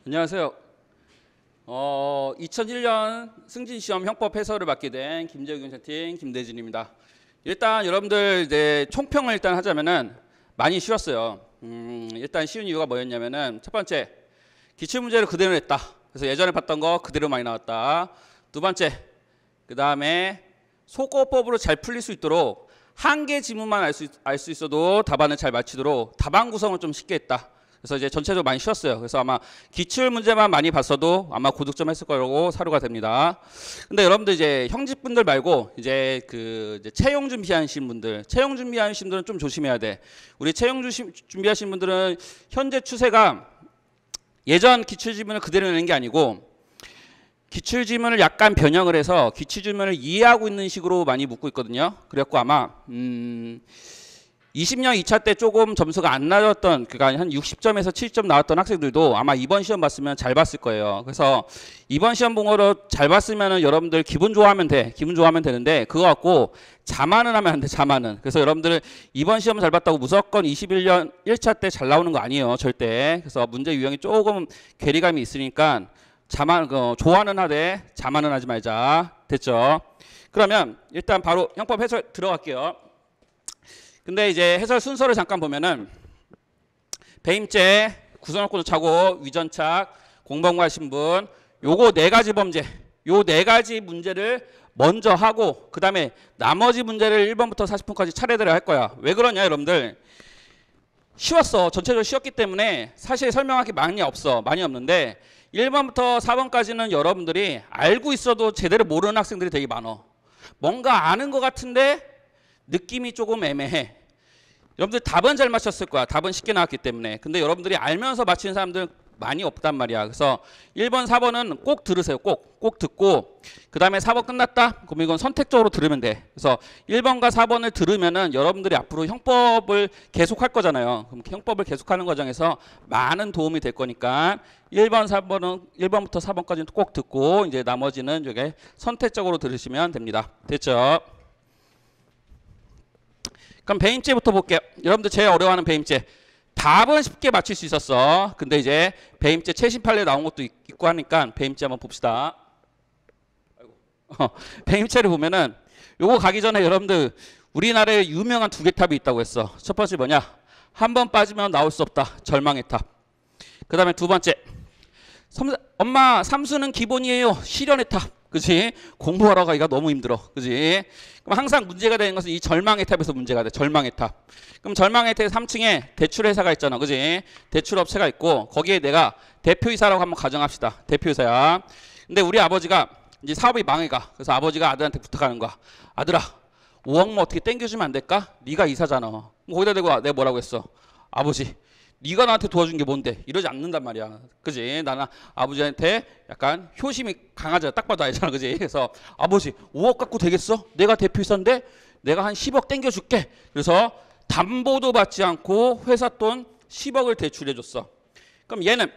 안녕하세요. 2001년 승진시험 형법 해설을 맡게 된 김재우 경찰팀 김대진입니다. 일단 여러분들 이제 총평을 일단 하자면은 많이 쉬웠어요. 일단 쉬운 이유가 뭐였냐면은 첫 번째, 기출문제를 그대로 냈다. 그래서 예전에 봤던 거 그대로 많이 나왔다. 두 번째, 그 다음에 소거법으로 잘 풀릴 수 있도록 한 개 지문만 알 수 있어도 답안을 잘 맞히도록 답안 구성을 좀 쉽게 했다. 그래서 이제 전체적으로 많이 쉬웠어요. 그래서 아마 기출 문제만 많이 봤어도 아마 고득점 했을 거라고 사료가 됩니다. 근데 여러분들 이제 형집분들 말고 이제 이제 채용 준비하신 분들, 채용 준비하신 분들은 좀 조심해야 돼. 우리 채용 준비하신 분들은 현재 추세가 예전 기출 지문을 그대로 내는 게 아니고 기출 지문을 약간 변형을 해서 기출 지문을 이해하고 있는 식으로 많이 묻고 있거든요. 그래갖고 아마 20년 2차 때 조금 점수가 안 나왔던, 그러니까 한 60점에서 70점 나왔던 학생들도 아마 이번 시험 봤으면 잘 봤을 거예요. 그래서 이번 시험 본 거로 잘 봤으면은 여러분들 기분 좋아하면 돼. 기분 좋아하면 되는데 그거 갖고 자만은 하면 안 돼. 자만은. 그래서 여러분들 이번 시험 잘 봤다고 무조건 21년 1차 때 잘 나오는 거 아니에요. 절대. 그래서 문제 유형이 조금 괴리감이 있으니까 좋아는 하되 자만은 하지 말자. 됐죠? 그러면 일단 바로 형법 해설 들어갈게요. 근데 이제 해설 순서를 잠깐 보면은 배임죄, 구성요건도 차고, 위전착, 공범과 신분, 요거 네 가지 범죄, 요 네 가지 문제를 먼저 하고 그 다음에 나머지 문제를 1번부터 40번까지 차례대로 할 거야. 왜 그러냐 여러분들, 쉬웠어. 전체적으로 쉬웠기 때문에 사실 설명할 게 많이 없는데 1번부터 4번까지는 여러분들이 알고 있어도 제대로 모르는 학생들이 되게 많어. 뭔가 아는 것 같은데 느낌이 조금 애매해. 여러분들 답은 잘 맞췄을 거야. 답은 쉽게 나왔기 때문에. 근데 여러분들이 알면서 맞히는 사람들은 많이 없단 말이야. 그래서 1번, 4번은 꼭 들으세요. 꼭 듣고 그 다음에 4번 끝났다? 그럼 이건 선택적으로 들으면 돼. 그래서 1번과 4번을 들으면은 여러분들이 앞으로 형법을 계속할 거잖아요. 그럼 형법을 계속하는 과정에서 많은 도움이 될 거니까 1번, 4번은 1번부터 4번까지는 꼭 듣고 이제 나머지는 이게 선택적으로 들으시면 됩니다. 됐죠? 그럼 배임죄부터 볼게요. 여러분들 제일 어려워하는 배임죄. 답은 쉽게 맞출 수 있었어. 근데 이제 배임죄 최신 판례 나온 것도 있고 하니까 배임죄 한번 봅시다. 배임죄를 보면은 요거 가기 전에 여러분들 우리나라에 유명한 두 개 탑이 있다고 했어. 첫 번째 뭐냐? 한 번 빠지면 나올 수 없다. 절망의 탑. 그 다음에 두 번째. 엄마 삼수는 기본이에요. 실현의 탑. 그치? 공부하러 가기가 너무 힘들어. 그치? 그럼 항상 문제가 되는 것은 이 절망의 탑에서 문제가 돼. 절망의 탑. 그럼 절망의 탑 3층에 대출회사가 있잖아. 그치? 대출업체가 있고 거기에 내가 대표이사라고 한번 가정합시다. 대표이사야. 근데 우리 아버지가 이제 사업이 망해가. 그래서 아버지가 아들한테 부탁하는 거야. 아들아, 5억만 어떻게 땡겨주면 안 될까? 네가 이사잖아. 거기다 대고 내가 뭐라고 했어? 아버지, 네가 나한테 도와준 게 뭔데? 이러지 않는단 말이야. 그지? 나는 아버지한테 약간 효심이 강하잖아. 딱 봐도 알잖아. 그지? 그래서 아버지 5억 갖고 되겠어? 내가 대표이사인데 내가 한 10억 땡겨줄게. 그래서 담보도 받지 않고 회사 돈 10억을 대출해 줬어. 그럼 얘는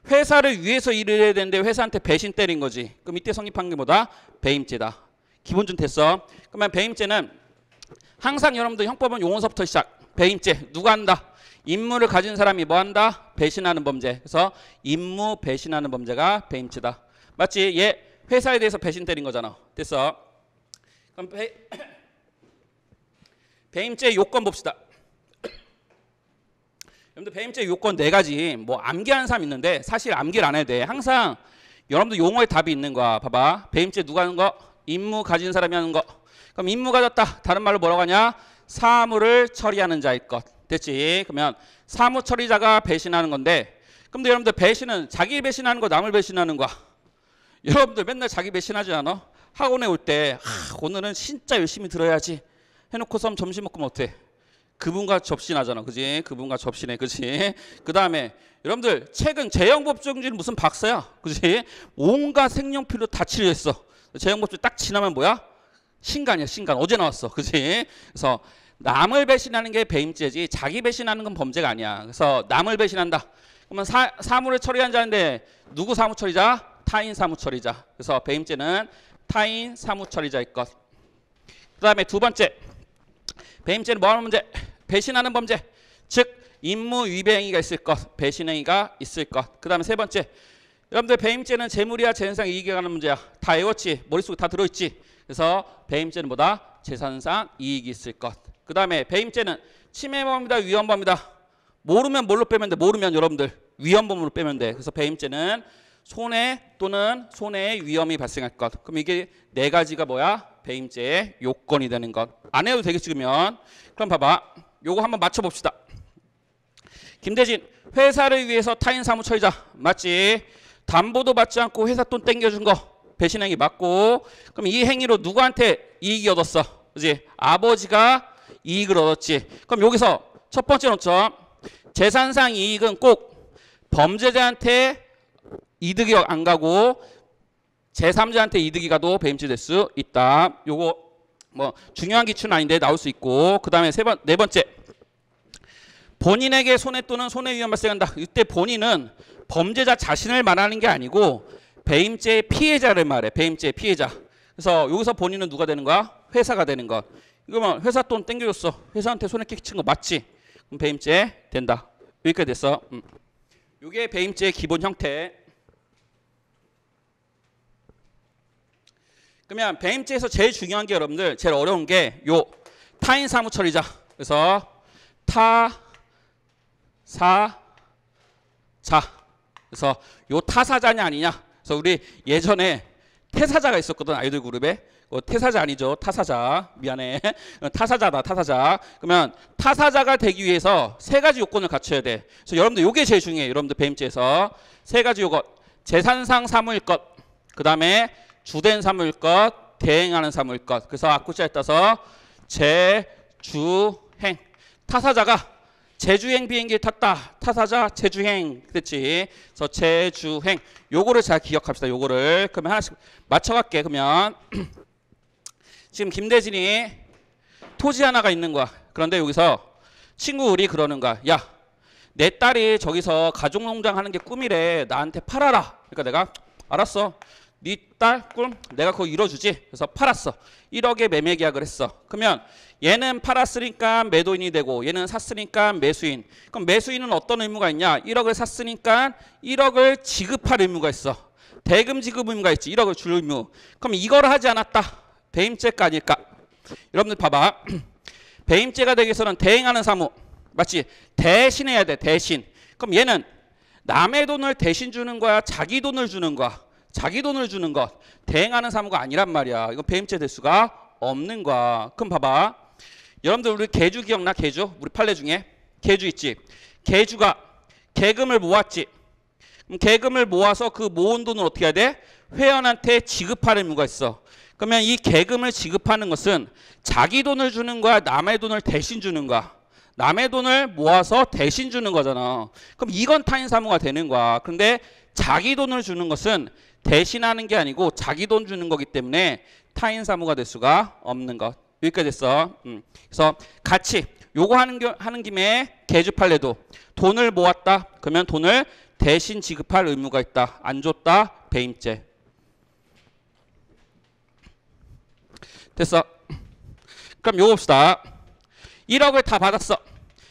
회사를 위해서 일을 해야 되는데 회사한테 배신 때린 거지. 그럼 이때 성립한 게 뭐다? 배임죄다. 기본준 됐어. 그러면 배임죄는 항상 여러분들 형법은 용어서부터 시작. 배임죄 누가 한다? 임무를 가진 사람이 뭐 한다? 배신하는 범죄. 그래서 임무 배신하는 범죄가 배임죄다. 맞지? 얘 회사에 대해서 배신 때린 거잖아. 됐어. 그럼 배임죄 요건 봅시다. 여러분들 배임죄 요건 네 가지. 뭐 암기하는 사람 있는데 사실 암기를 안 해도 돼. 항상 여러분들 용어에 답이 있는 거야. 봐봐. 배임죄 누가 하는 거? 임무 가진 사람이 하는 거. 그럼 임무 가졌다. 다른 말로 뭐라고 하냐? 사무를 처리하는 자일 것. 됐지? 그러면 사무 처리자가 배신하는 건데, 근데 여러분들 배신은 자기 배신하는 거, 남을 배신하는 거. 여러분들 맨날 자기 배신하지 않아? 학원에 올 때 오늘은 진짜 열심히 들어야지 해놓고서 점심 먹고 어때? 그분과 접신하잖아. 그지? 그분과 접신해. 그지? 그 다음에 여러분들 최근 재형법정지는 무슨 박사야. 그지? 온갖 생명필로 다 치료했어. 재형법정 딱 지나면 뭐야? 신간이야. 신간. 어제 나왔어. 그지? 그래서 남을 배신하는 게 배임죄지 자기 배신하는 건 범죄가 아니야. 그래서 남을 배신한다. 그러면 사무를 처리한 자인데 누구 사무 처리자? 타인 사무 처리자. 그래서 배임죄는 타인 사무 처리자일 것. 그 다음에 두 번째. 배임죄는 뭐 하는 문제? 배신하는 범죄. 즉 임무 위배행위가 있을 것, 배신행위가 있을 것. 그 다음에 세 번째, 여러분들 배임죄는 재물이야 재산상 이익에 관한 문제야. 다 외웠지? 머릿속에 다 들어있지? 그래서 배임죄는 뭐다? 재산상 이익이 있을 것. 그 다음에 배임죄는 침해범이다 위헌범이다. 모르면 뭘로 빼면 돼? 모르면 여러분들 위헌범으로 빼면 돼. 그래서 배임죄는 손해 또는 손해의 위험이 발생할 것. 그럼 이게 네 가지가 뭐야? 배임죄의 요건이 되는 것. 안 해도 되겠지 그러면. 그럼 봐봐. 요거 한번 맞춰봅시다. 김대진, 회사를 위해서 타인 사무 처리자. 맞지? 담보도 받지 않고 회사 돈 땡겨준 거. 배신행위 맞고. 그럼 이 행위로 누구한테 이익이 얻었어? 그지? 아버지가 이익을 얻었지. 그럼 여기서 첫 번째 논점. 재산상 이익은 꼭 범죄자한테 이득이 안 가고 제3자한테 이득이 가도 배임죄 될 수 있다. 요거 뭐 중요한 기준은 아닌데 나올 수 있고. 그 다음에 네 번째. 본인에게 손해 또는 손해위험 발생한다. 이때 본인은 범죄자 자신을 말하는 게 아니고 배임죄의 피해자를 말해. 배임죄의 피해자. 그래서 여기서 본인은 누가 되는 거야? 회사가 되는 거. 이거면 회사 돈 땡겨줬어. 회사한테 손해 끼친 거 맞지? 그럼 배임죄 된다. 여기까지 됐어. 이게 배임죄의 기본 형태. 그러면 배임죄에서 제일 중요한 게 여러분들 제일 어려운 게 요 타인 사무 처리자. 그래서 타사자. 그래서 요 타사자냐 아니냐. 그래서 우리 예전에 태사자가 있었거든 아이돌 그룹에. 태사자 아니죠. 타사자. 미안해. 타사자다. 타사자. 그러면 타사자가 되기 위해서 세 가지 요건을 갖춰야 돼. 그래서 여러분들 요게 제일 중요해요. 여러분들 배임죄에서 세 가지 요건. 재산상 사무일 것. 그 다음에 주된 사무일 것. 대행하는 사무일 것. 그래서 앞글자에 따서 제주행. 타사자가 제주행 비행기를 탔다. 타사자 제주행. 그렇지. 그래서 제주행. 요거를 잘 기억합시다. 요거를. 그러면 하나씩 맞춰갈게. 그러면 지금 김대진이 토지 하나가 있는 거야. 그런데 여기서 친구 우리 그러는 거야. 야, 내 딸이 저기서 가족농장 하는 게 꿈이래. 나한테 팔아라. 그러니까 내가 알았어. 네 딸 꿈 내가 그거 이뤄주지. 그래서 팔았어. 1억에 매매 계약을 했어. 그러면 얘는 팔았으니까 매도인이 되고 얘는 샀으니까 매수인. 그럼 매수인은 어떤 의무가 있냐? 1억을 샀으니까 1억을 지급할 의무가 있어. 대금 지급 의무가 있지. 1억을 줄 의무. 그럼 이걸 하지 않았다. 배임죄가 아닐까? 여러분들 봐봐. 배임죄가 되기 위해서는 대행하는 사무. 맞지? 대신해야 돼. 대신. 그럼 얘는 남의 돈을 대신 주는 거야? 자기 돈을 주는 거야? 자기 돈을 주는 것. 대행하는 사무가 아니란 말이야. 이거 배임죄 될 수가 없는 거야. 그럼 봐봐. 여러분들 우리 개주 기억나? 개주? 우리 판례 중에 개주 있지? 개주가 계금을 모았지? 그럼 계금을 모아서 그 모은 돈을 어떻게 해야 돼? 회원한테 지급할 의무가 있어. 그러면 이 계금을 지급하는 것은 자기 돈을 주는 거야? 남의 돈을 대신 주는 거야? 남의 돈을 모아서 대신 주는 거잖아. 그럼 이건 타인 사무가 되는 거야. 그런데 자기 돈을 주는 것은 대신하는 게 아니고 자기 돈 주는 거기 때문에 타인 사무가 될 수가 없는 것. 여기까지 됐어. 그래서 같이 요거 하는 김에 개주 판례도 돈을 모았다. 그러면 돈을 대신 지급할 의무가 있다. 안 줬다. 배임죄. 됐어. 그럼 요거 봅시다. 1억을 다 받았어.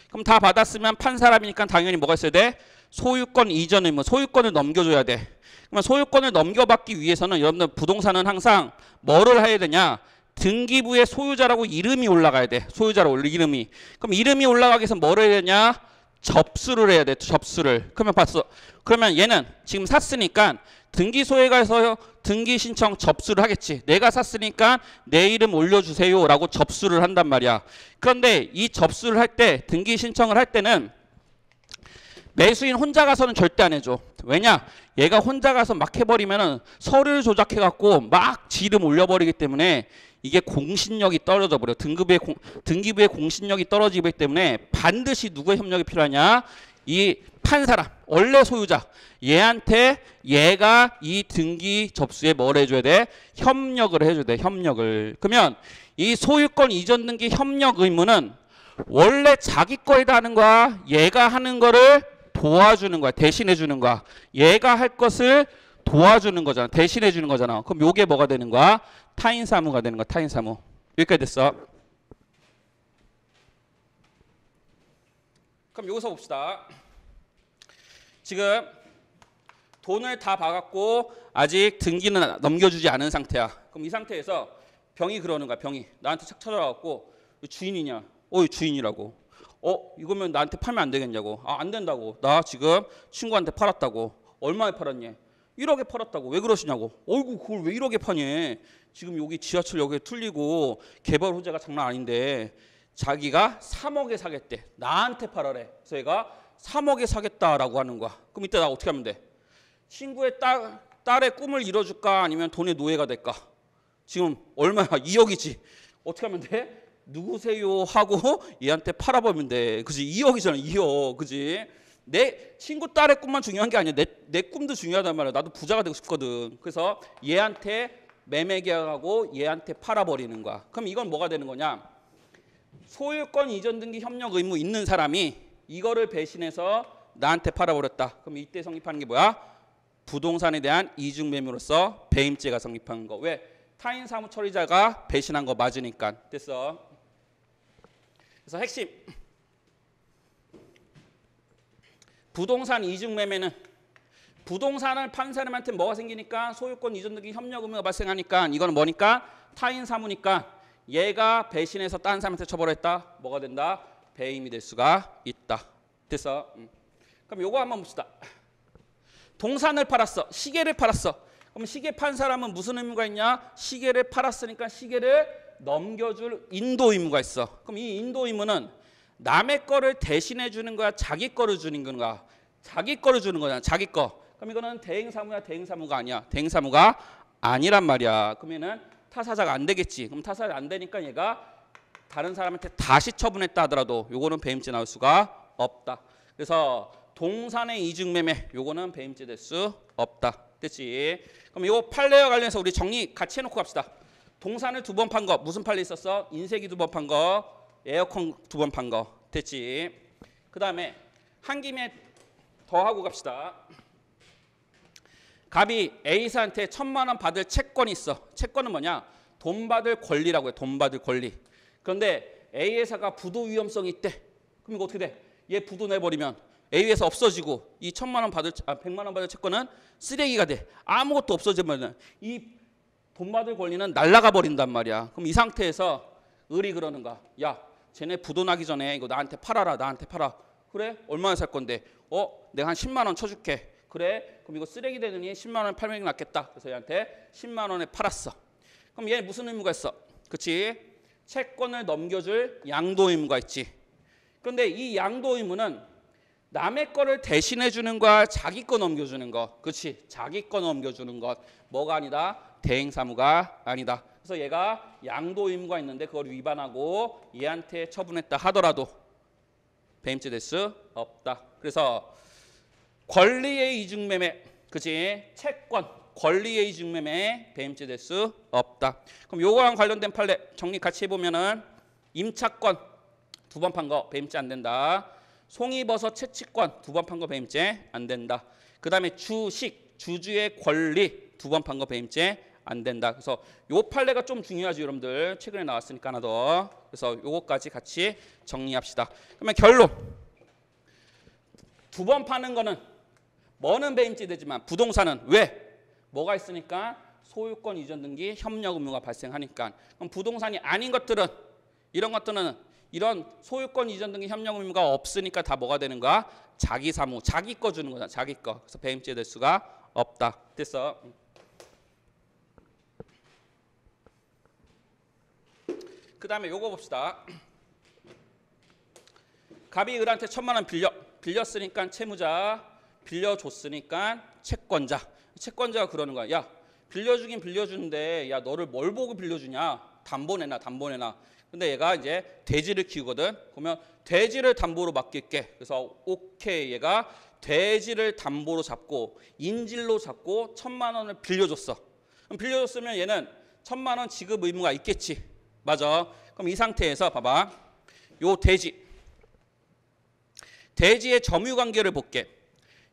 그럼 다 받았으면 판 사람이니까 당연히 뭐가 있어야 돼? 소유권 이전 의무. 소유권을 넘겨줘야 돼. 그러면 소유권을 넘겨받기 위해서는 여러분들 부동산은 항상 뭐를 해야 되냐? 등기부에 소유자라고 이름이 올라가야 돼. 소유자라고 이름이. 그럼 이름이 올라가기 위해서 뭐를 해야 되냐? 접수를 해야 돼. 접수를. 그러면 봤어. 그러면 얘는 지금 샀으니까 등기소에 가서 등기 신청 접수를 하겠지. 내가 샀으니까 내 이름 올려주세요 라고 접수를 한단 말이야. 그런데 이 접수를 할 때 등기 신청을 할 때는 매수인 혼자 가서는 절대 안 해줘. 왜냐? 얘가 혼자 가서 막 해버리면은 서류를 조작해갖고 막 지 이름 올려버리기 때문에 이게 공신력이 떨어져 버려. 등기부의 공신력이 떨어지기 때문에 반드시 누구의 협력이 필요하냐? 이 판 사람, 원래 소유자. 얘한테 얘가 이 등기 접수에 뭘 해줘야 돼? 협력을 해줘야 돼. 협력을. 그러면 이 소유권 이전 등기 협력 의무는 원래 자기 거에다 하는 거야? 얘가 하는 거를 도와주는 거야. 대신해 주는 거야. 얘가 할 것을 도와주는 거잖아. 대신해 주는 거잖아. 그럼 요게 뭐가 되는 거야? 타인 사무가 되는 거야. 타인 사무. 여기까지 됐어. 그럼 여기서 봅시다. 지금 돈을 다 받았고 아직 등기는 넘겨주지 않은 상태야. 그럼 이 상태에서 병이 그러는 거야. 병이 나한테 착 찾아와갖고 주인이냐? 주인이라고. 이거면 나한테 팔면 안 되겠냐고. 안 된다고. 나 지금 친구한테 팔았다고. 얼마에 팔았니? 1억에 팔았다고. 왜 그러시냐고. 그걸 왜 1억에 파니? 지금 여기 지하철역에 뚫리고 개발 호재가 장난 아닌데 자기가 3억에 사겠대. 나한테 팔아래. 그래서 얘가 3억에 사겠다라고 하는 거야. 그럼 이때 나 어떻게 하면 돼? 친구의 딸의 꿈을 이뤄줄까? 아니면 돈의 노예가 될까? 지금 얼마야? 2억이지. 어떻게 하면 돼? 누구세요? 하고 얘한테 팔아버리면 돼. 그지? 2억이잖아. 2억. 그지? 내 친구 딸의 꿈만 중요한 게 아니야. 내 꿈도 중요하단 말이야. 나도 부자가 되고 싶거든. 그래서 얘한테 매매 계약하고 얘한테 팔아버리는 거야. 그럼 이건 뭐가 되는 거냐? 소유권 이전 등기 협력 의무 있는 사람이 이거를 배신해서 나한테 팔아버렸다. 그럼 이때 성립하는 게 뭐야? 부동산에 대한 이중 매매로서 배임죄가 성립하는 거. 왜? 타인 사무 처리자가 배신한 거 맞으니까. 됐어. 그래서 핵심. 부동산 이중 매매는 부동산을 판 사람한테 뭐가 생기니까 소유권 이전 등기 협력 의무가 발생하니까 이거는 뭐니까 타인 사무니까 얘가 배신해서 다른 사람한테 처벌했다. 뭐가 된다? 배임이 될 수가 있다. 됐어. 그럼 요거 한번 봅시다. 동산을 팔았어. 시계를 팔았어. 그럼 시계 판 사람은 무슨 의무가 있냐? 시계를 팔았으니까 시계를 넘겨줄 인도 의무가 있어. 그럼 이 인도 의무는 남의 거를 대신해 주는 거야? 자기 거를 주는 건가? 자기 거를 주는 거잖아. 자기 거. 그럼 이거는 대행사무야? 대행사무가 아니야? 대행사무가 아니란 말이야. 그러면은 타사자가 안 되겠지. 그럼 타사자 안 되니까 얘가 다른 사람한테 다시 처분했다 하더라도 요거는 배임죄 나올 수가 없다. 그래서 동산의 이중매매 요거는 배임죄 될 수 없다. 됐지? 그럼 요 판례와 관련해서 우리 정리 같이 해놓고 갑시다. 동산을 2번 판 거 무슨 판례 있었어? 인쇄기 2번 판 거, 에어컨 2번 판 거. 됐지? 그 다음에 한 김에 더 하고 갑시다. 갑이 A사한테 1,000만 원 받을 채권이 있어. 채권은 뭐냐? 돈 받을 권리라고 해. 돈 받을 권리. 그런데 A회사가 부도 위험성이 있대. 그럼 이거 어떻게 돼? 얘 부도 내버리면 A회사 없어지고 이 1,000만 원 받을 100만 원 받을 채권은 쓰레기가 돼. 아무것도 없어지면 이 돈 받을 권리는 날아가 버린단 말이야. 그럼 이 상태에서 을이 그러는 거야. 야, 쟤네 부도 나기 전에 이거 나한테 팔아라. 나한테 팔아. 그래? 얼마나 살 건데? 내가 한 10만 원 쳐줄게. 그래? 그럼 이거 쓰레기 되느니 10만 원 팔면 낫겠다. 그래서 얘한테 10만 원에 팔았어. 그럼 얘 무슨 의무가 있어? 그치? 채권을 넘겨줄 양도 의무가 있지. 그런데 이 양도 의무는 남의 거를 대신해 주는 거야? 자기 거 넘겨주는 거. 그렇지? 자기 거 넘겨주는 것. 뭐가 아니다? 대행사무가 아니다. 그래서 얘가 양도 의무가 있는데 그걸 위반하고 얘한테 처분했다 하더라도 배임죄 될 수 없다. 그래서 권리의 이중매매, 그치? 채권, 권리의 이중매매 배임죄 될 수 없다. 그럼 요거랑 관련된 판례 정리 같이 해보면은 임차권 2번 판 거 배임죄 안 된다. 송이버섯 채취권 2번 판 거 배임죄 안 된다. 그 다음에 주식, 주주의 권리 2번 판 거 배임죄 안 된다. 그래서 요 판례가 좀 중요하죠, 여러분들. 최근에 나왔으니까 하나 더. 그래서 요거까지 같이 정리합시다. 그러면 결론. 2번 파는 거는 뭐는 배임죄 되지만 부동산은 왜? 뭐가 있으니까 소유권 이전 등기 협력 의무가 발생하니까. 그럼 부동산이 아닌 것들은 이런 것들은 이런 소유권 이전 등기 협력 의무가 없으니까 다 뭐가 되는 거야? 자기 사무, 자기 거 주는 거잖아. 자기 거. 그래서 배임죄 될 수가 없다. 됐어. 그 다음에 요거 봅시다. 갑이 을한테 1,000만 원 빌렸으니까 채무자, 빌려줬으니까 채권자. 채권자가 그러는 거야. 야, 빌려주긴 빌려주는데 야, 너를 뭘 보고 빌려주냐? 담보 내놔, 담보 내놔. 근데 얘가 이제 돼지를 키우거든. 그러면 돼지를 담보로 맡길게. 그래서 오케이, 얘가 돼지를 담보로 잡고 인질로 잡고 1,000만 원을 빌려줬어. 그럼 빌려줬으면 얘는 1,000만 원 지급 의무가 있겠지. 맞아. 그럼 이 상태에서 봐봐. 요 돼지의 점유 관계를 볼게.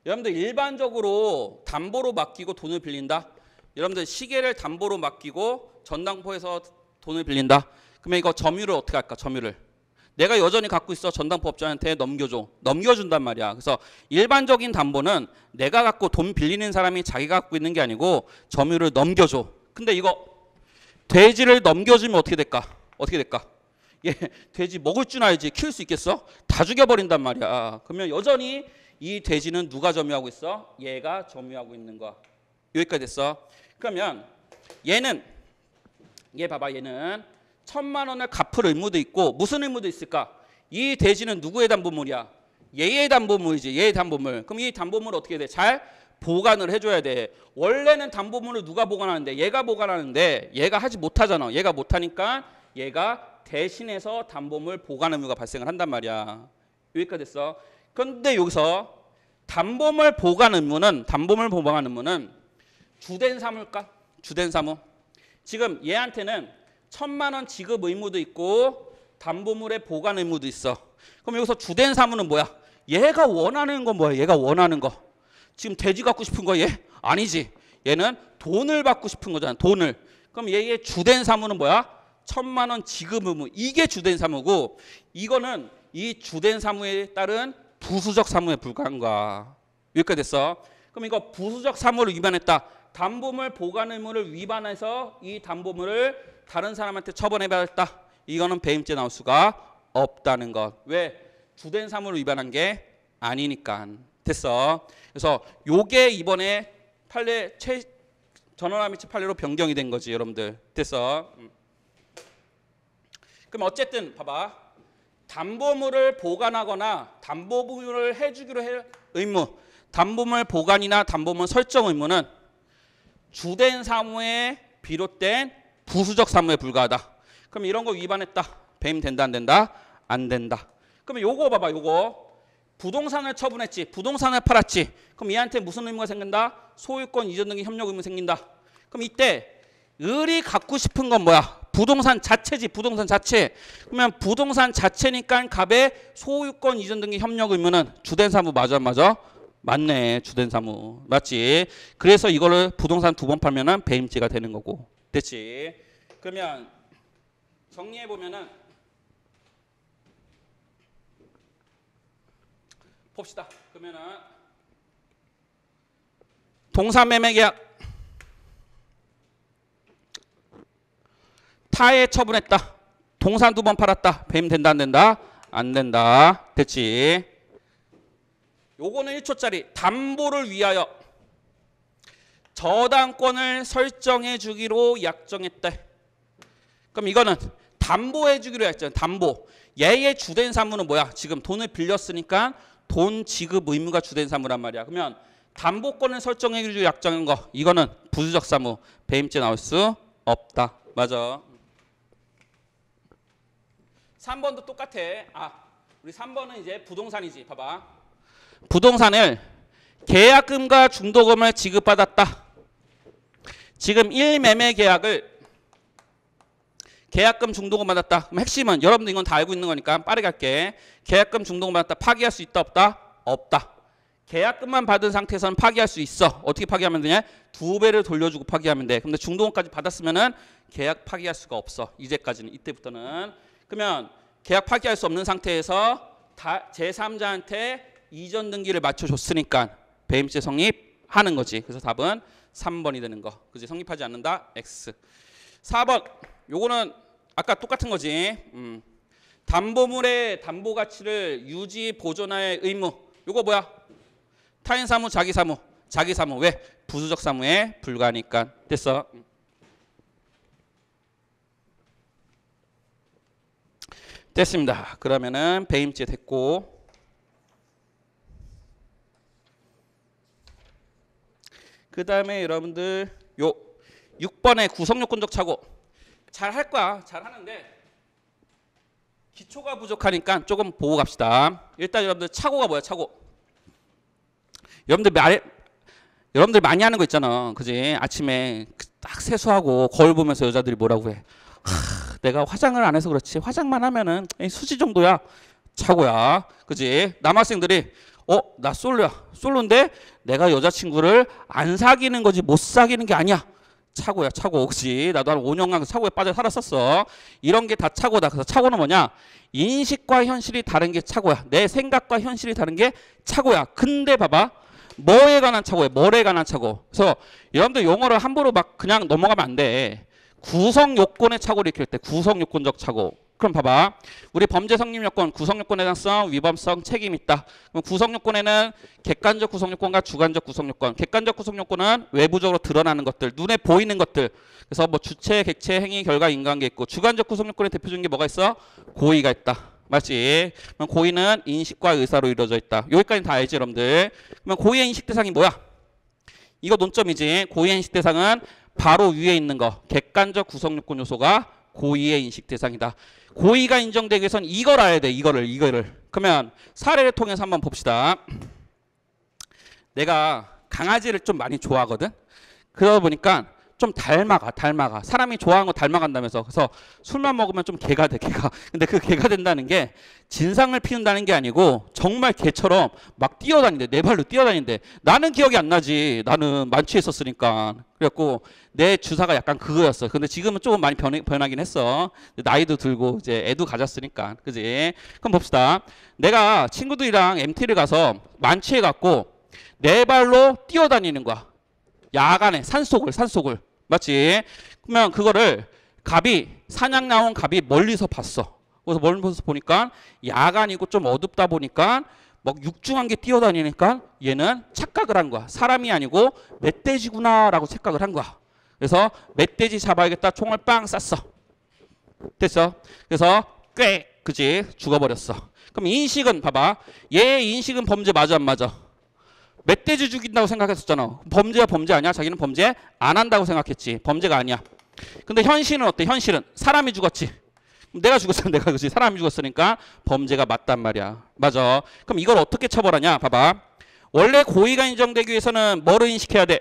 여러분들 일반적으로 담보로 맡기고 돈을 빌린다. 여러분들 시계를 담보로 맡기고 전당포에서 돈을 빌린다. 그러면 이거 점유를 어떻게 할까? 점유를 내가 여전히 갖고 있어. 전담법자한테 넘겨줘. 넘겨준단 말이야. 그래서 일반적인 담보는 내가 갖고 돈 빌리는 사람이 자기가 갖고 있는 게 아니고 점유를 넘겨줘. 근데 이거 돼지를 넘겨주면 어떻게 될까? 어떻게 될까? 얘 돼지 먹을 줄 알지 키울 수 있겠어? 다 죽여버린단 말이야. 그러면 여전히 이 돼지는 누가 점유하고 있어? 얘가 점유하고 있는 거야. 여기까지 됐어. 그러면 얘는 얘 봐봐. 얘는 1,000만 원을 갚을 의무도 있고 무슨 의무도 있을까? 이 돼지는 누구의 담보물이야? 얘의 담보물이지. 얘의 담보물. 그럼 이 담보물을 어떻게 돼? 잘 보관을 해줘야 돼. 원래는 담보물을 누가 보관하는데? 얘가 보관하는데 얘가 하지 못하잖아. 얘가 못하니까 얘가 대신해서 담보물 보관 의무가 발생을 한단 말이야. 여기까지 됐어. 그런데 여기서 담보물 보관 의무는 주된 사무일까? 주된 사무. 지금 얘한테는 1,000만 원 지급 의무도 있고 담보물의 보관 의무도 있어. 그럼 여기서 주된 사무는 뭐야? 얘가 원하는 건 뭐야? 얘가 원하는 거. 지금 돼지 갖고 싶은 거 얘? 아니지. 얘는 돈을 받고 싶은 거잖아. 돈을. 그럼 얘의 주된 사무는 뭐야? 1,000만 원 지급 의무. 이게 주된 사무고 이거는 이 주된 사무에 따른 부수적 사무에 불과한 거야. 여기까지 됐어. 그럼 이거 부수적 사무를 위반했다. 담보물 보관 의무를 위반해서 이 담보물을 다른 사람한테 처분해야 했다. 이거는 배임죄 나올 수가 없다는 것. 왜? 주된 사무를 위반한 게 아니니까. 됐어. 그래서 요게 이번에 판례 전원합의 판례로 변경이 된 거지, 여러분들. 됐어. 그럼 어쨌든 봐봐. 담보물을 보관하거나 담보물을 해주기로 할 의무, 담보물 보관이나 담보물 설정 의무는 주된 사무에 비롯된 부수적 사무에 불과하다. 그럼 이런 거 위반했다. 배임 된다 안 된다? 안 된다. 그러면 요거 봐봐. 요거 부동산을 처분했지. 부동산을 팔았지. 그럼 얘한테 무슨 의무가 생긴다? 소유권 이전 등의 협력 의무 생긴다. 그럼 이때 을이 갖고 싶은 건 뭐야? 부동산 자체지. 부동산 자체. 그러면 부동산 자체니까 갑의 소유권 이전 등의 협력 의무는 주된 사무 맞아 안 맞아? 맞네. 주된 사무. 맞지? 그래서 이거를 부동산 2번 팔면은 배임죄가 되는 거고. 됐지? 그러면 정리해 보면은 봅시다. 그러면은 동산매매계약 타에 처분했다. 동산 2번 팔았다. 배임 된다 안 된다? 안 된다. 됐지? 요거는 1초짜리 담보를 위하여 저당권을 설정해 주기로 약정했다. 그럼 이거는 담보해 주기로 했잖아. 담보. 얘의 주된 사무는 뭐야? 지금 돈을 빌렸으니까 돈 지급 의무가 주된 사무란 말이야. 그러면 담보권을 설정해 주기로 약정한 거. 이거는 부수적 사무. 배임죄 나올 수 없다. 맞아. 3번도 똑같아. 우리 3번은 이제 부동산이지. 봐봐. 부동산을 계약금과 중도금을 지급받았다. 지금 1매매 계약을 계약금 중도금 받았다. 그럼 핵심은 여러분들 이건 다 알고 있는 거니까 빠르게 할게. 계약금 중도금 받았다. 파기할 수 있다 없다? 없다. 계약금만 받은 상태에서는 파기할 수 있어. 어떻게 파기하면 되냐? 2배를 돌려주고 파기하면 돼. 근데 중도금까지 받았으면은 계약 파기할 수가 없어. 이제까지는. 이때부터는. 그러면 계약 파기할 수 없는 상태에서 제3자한테 이전 등기를 맞춰줬으니까 배임죄 성립하는 거지. 그래서 답은 3번이 되는 거. 그지? 성립하지 않는다. X. 4번. 요거는 아까 똑같은 거지. 담보물의 담보 가치를 유지 보존할 의무. 요거 뭐야? 타인 사무, 자기 사무. 자기 사무. 왜? 부수적 사무에 불과하니까. 됐어. 됐습니다. 그러면은 배임죄 됐고. 그 다음에 여러분들 요 6번의 구성요건적 착오. 잘 할 거야. 잘 하는데 기초가 부족하니까 조금 보고 갑시다. 일단 여러분들 착오가 뭐야? 착오. 여러분들 많이 하는 거 있잖아. 그지? 아침에 딱 세수하고 거울 보면서 여자들이 뭐라고 해. 내가 화장을 안 해서 그렇지. 화장만 하면은 수지 정도야. 착오야. 그지? 남학생들이 나 솔로야. 솔로인데 내가 여자친구를 안 사귀는 거지 못 사귀는 게 아니야. 차고야, 차고. 그치? 나도 한 5년간 차고에 빠져 살았었어. 이런 게 다 차고다. 그래서 차고는 뭐냐? 인식과 현실이 다른 게 차고야. 내 생각과 현실이 다른 게 차고야. 근데 봐봐. 뭐에 관한 차고야? 뭐에 관한 차고? 그래서 여러분들 용어를 함부로 막 그냥 넘어가면 안 돼. 구성 요건의 차고를 익힐 때 구성 요건적 차고. 그럼 봐봐. 우리 범죄 성립 요건, 구성 요건에 대한 위법성, 책임 있다. 그럼 구성 요건에는 객관적 구성 요건과 주관적 구성 요건. 객관적 구성 요건은 외부적으로 드러나는 것들, 눈에 보이는 것들. 그래서 뭐 주체, 객체, 행위, 결과, 인과관계 있고, 주관적 구성 요건의 대표적인 게 뭐가 있어? 고의가 있다. 맞지? 그럼 고의는 인식과 의사로 이루어져 있다. 여기까지 다 알지, 여러분들? 그러면 고의의 인식 대상이 뭐야? 이거 논점이지. 고의의 인식 대상은 바로 위에 있는 거. 객관적 구성 요건 요소가 고의의 인식 대상이다. 고의가 인정되기 위해서는 이걸 알아야 돼. 이거를. 그러면 사례를 통해서 한번 봅시다. 내가 강아지를 좀 많이 좋아하거든. 그러다 보니까 좀 닮아가. 사람이 좋아하는 거 닮아간다면서. 그래서 술만 먹으면 좀 개가 돼, 개가. 근데 그 개가 된다는 게 진상을 피운다는 게 아니고 정말 개처럼 막 뛰어다닌대. 네 발로 뛰어다닌대. 나는 기억이 안 나지. 나는 만취했었으니까. 그래갖고 내 주사가 약간 그거였어. 근데 지금은 조금 많이 변하긴 했어. 나이도 들고 이제 애도 가졌으니까. 그지? 그럼 봅시다. 내가 친구들이랑 MT를 가서 만취해갖고 네 발로 뛰어다니는 거야. 야간에 산속을. 맞지? 그러면 그거를 사냥 나온 갑이 멀리서 봤어. 그래서 멀리서 보니까 야간이고 좀 어둡다 보니까 막 육중한 게 뛰어다니니까 얘는 착각을 한 거야. 사람이 아니고 멧돼지구나라고 착각을 한 거야. 그래서 멧돼지 잡아야겠다. 총을 빵 쐈어. 됐어. 그래서 그지? 죽어버렸어. 그럼 인식은 봐봐. 얘 인식은 범죄 맞아 안 맞아? 멧돼지 죽인다고 생각했었잖아. 범죄야 범죄 아니야? 자기는 범죄 안 한다고 생각했지. 범죄가 아니야. 근데 현실은 어때? 현실은 사람이 죽었지. 내가 죽었어. 내가 그지. 사람이 죽었으니까 범죄가 맞단 말이야. 맞아. 그럼 이걸 어떻게 처벌하냐? 봐봐. 원래 고의가 인정되기 위해서는 뭐를 인식해야 돼?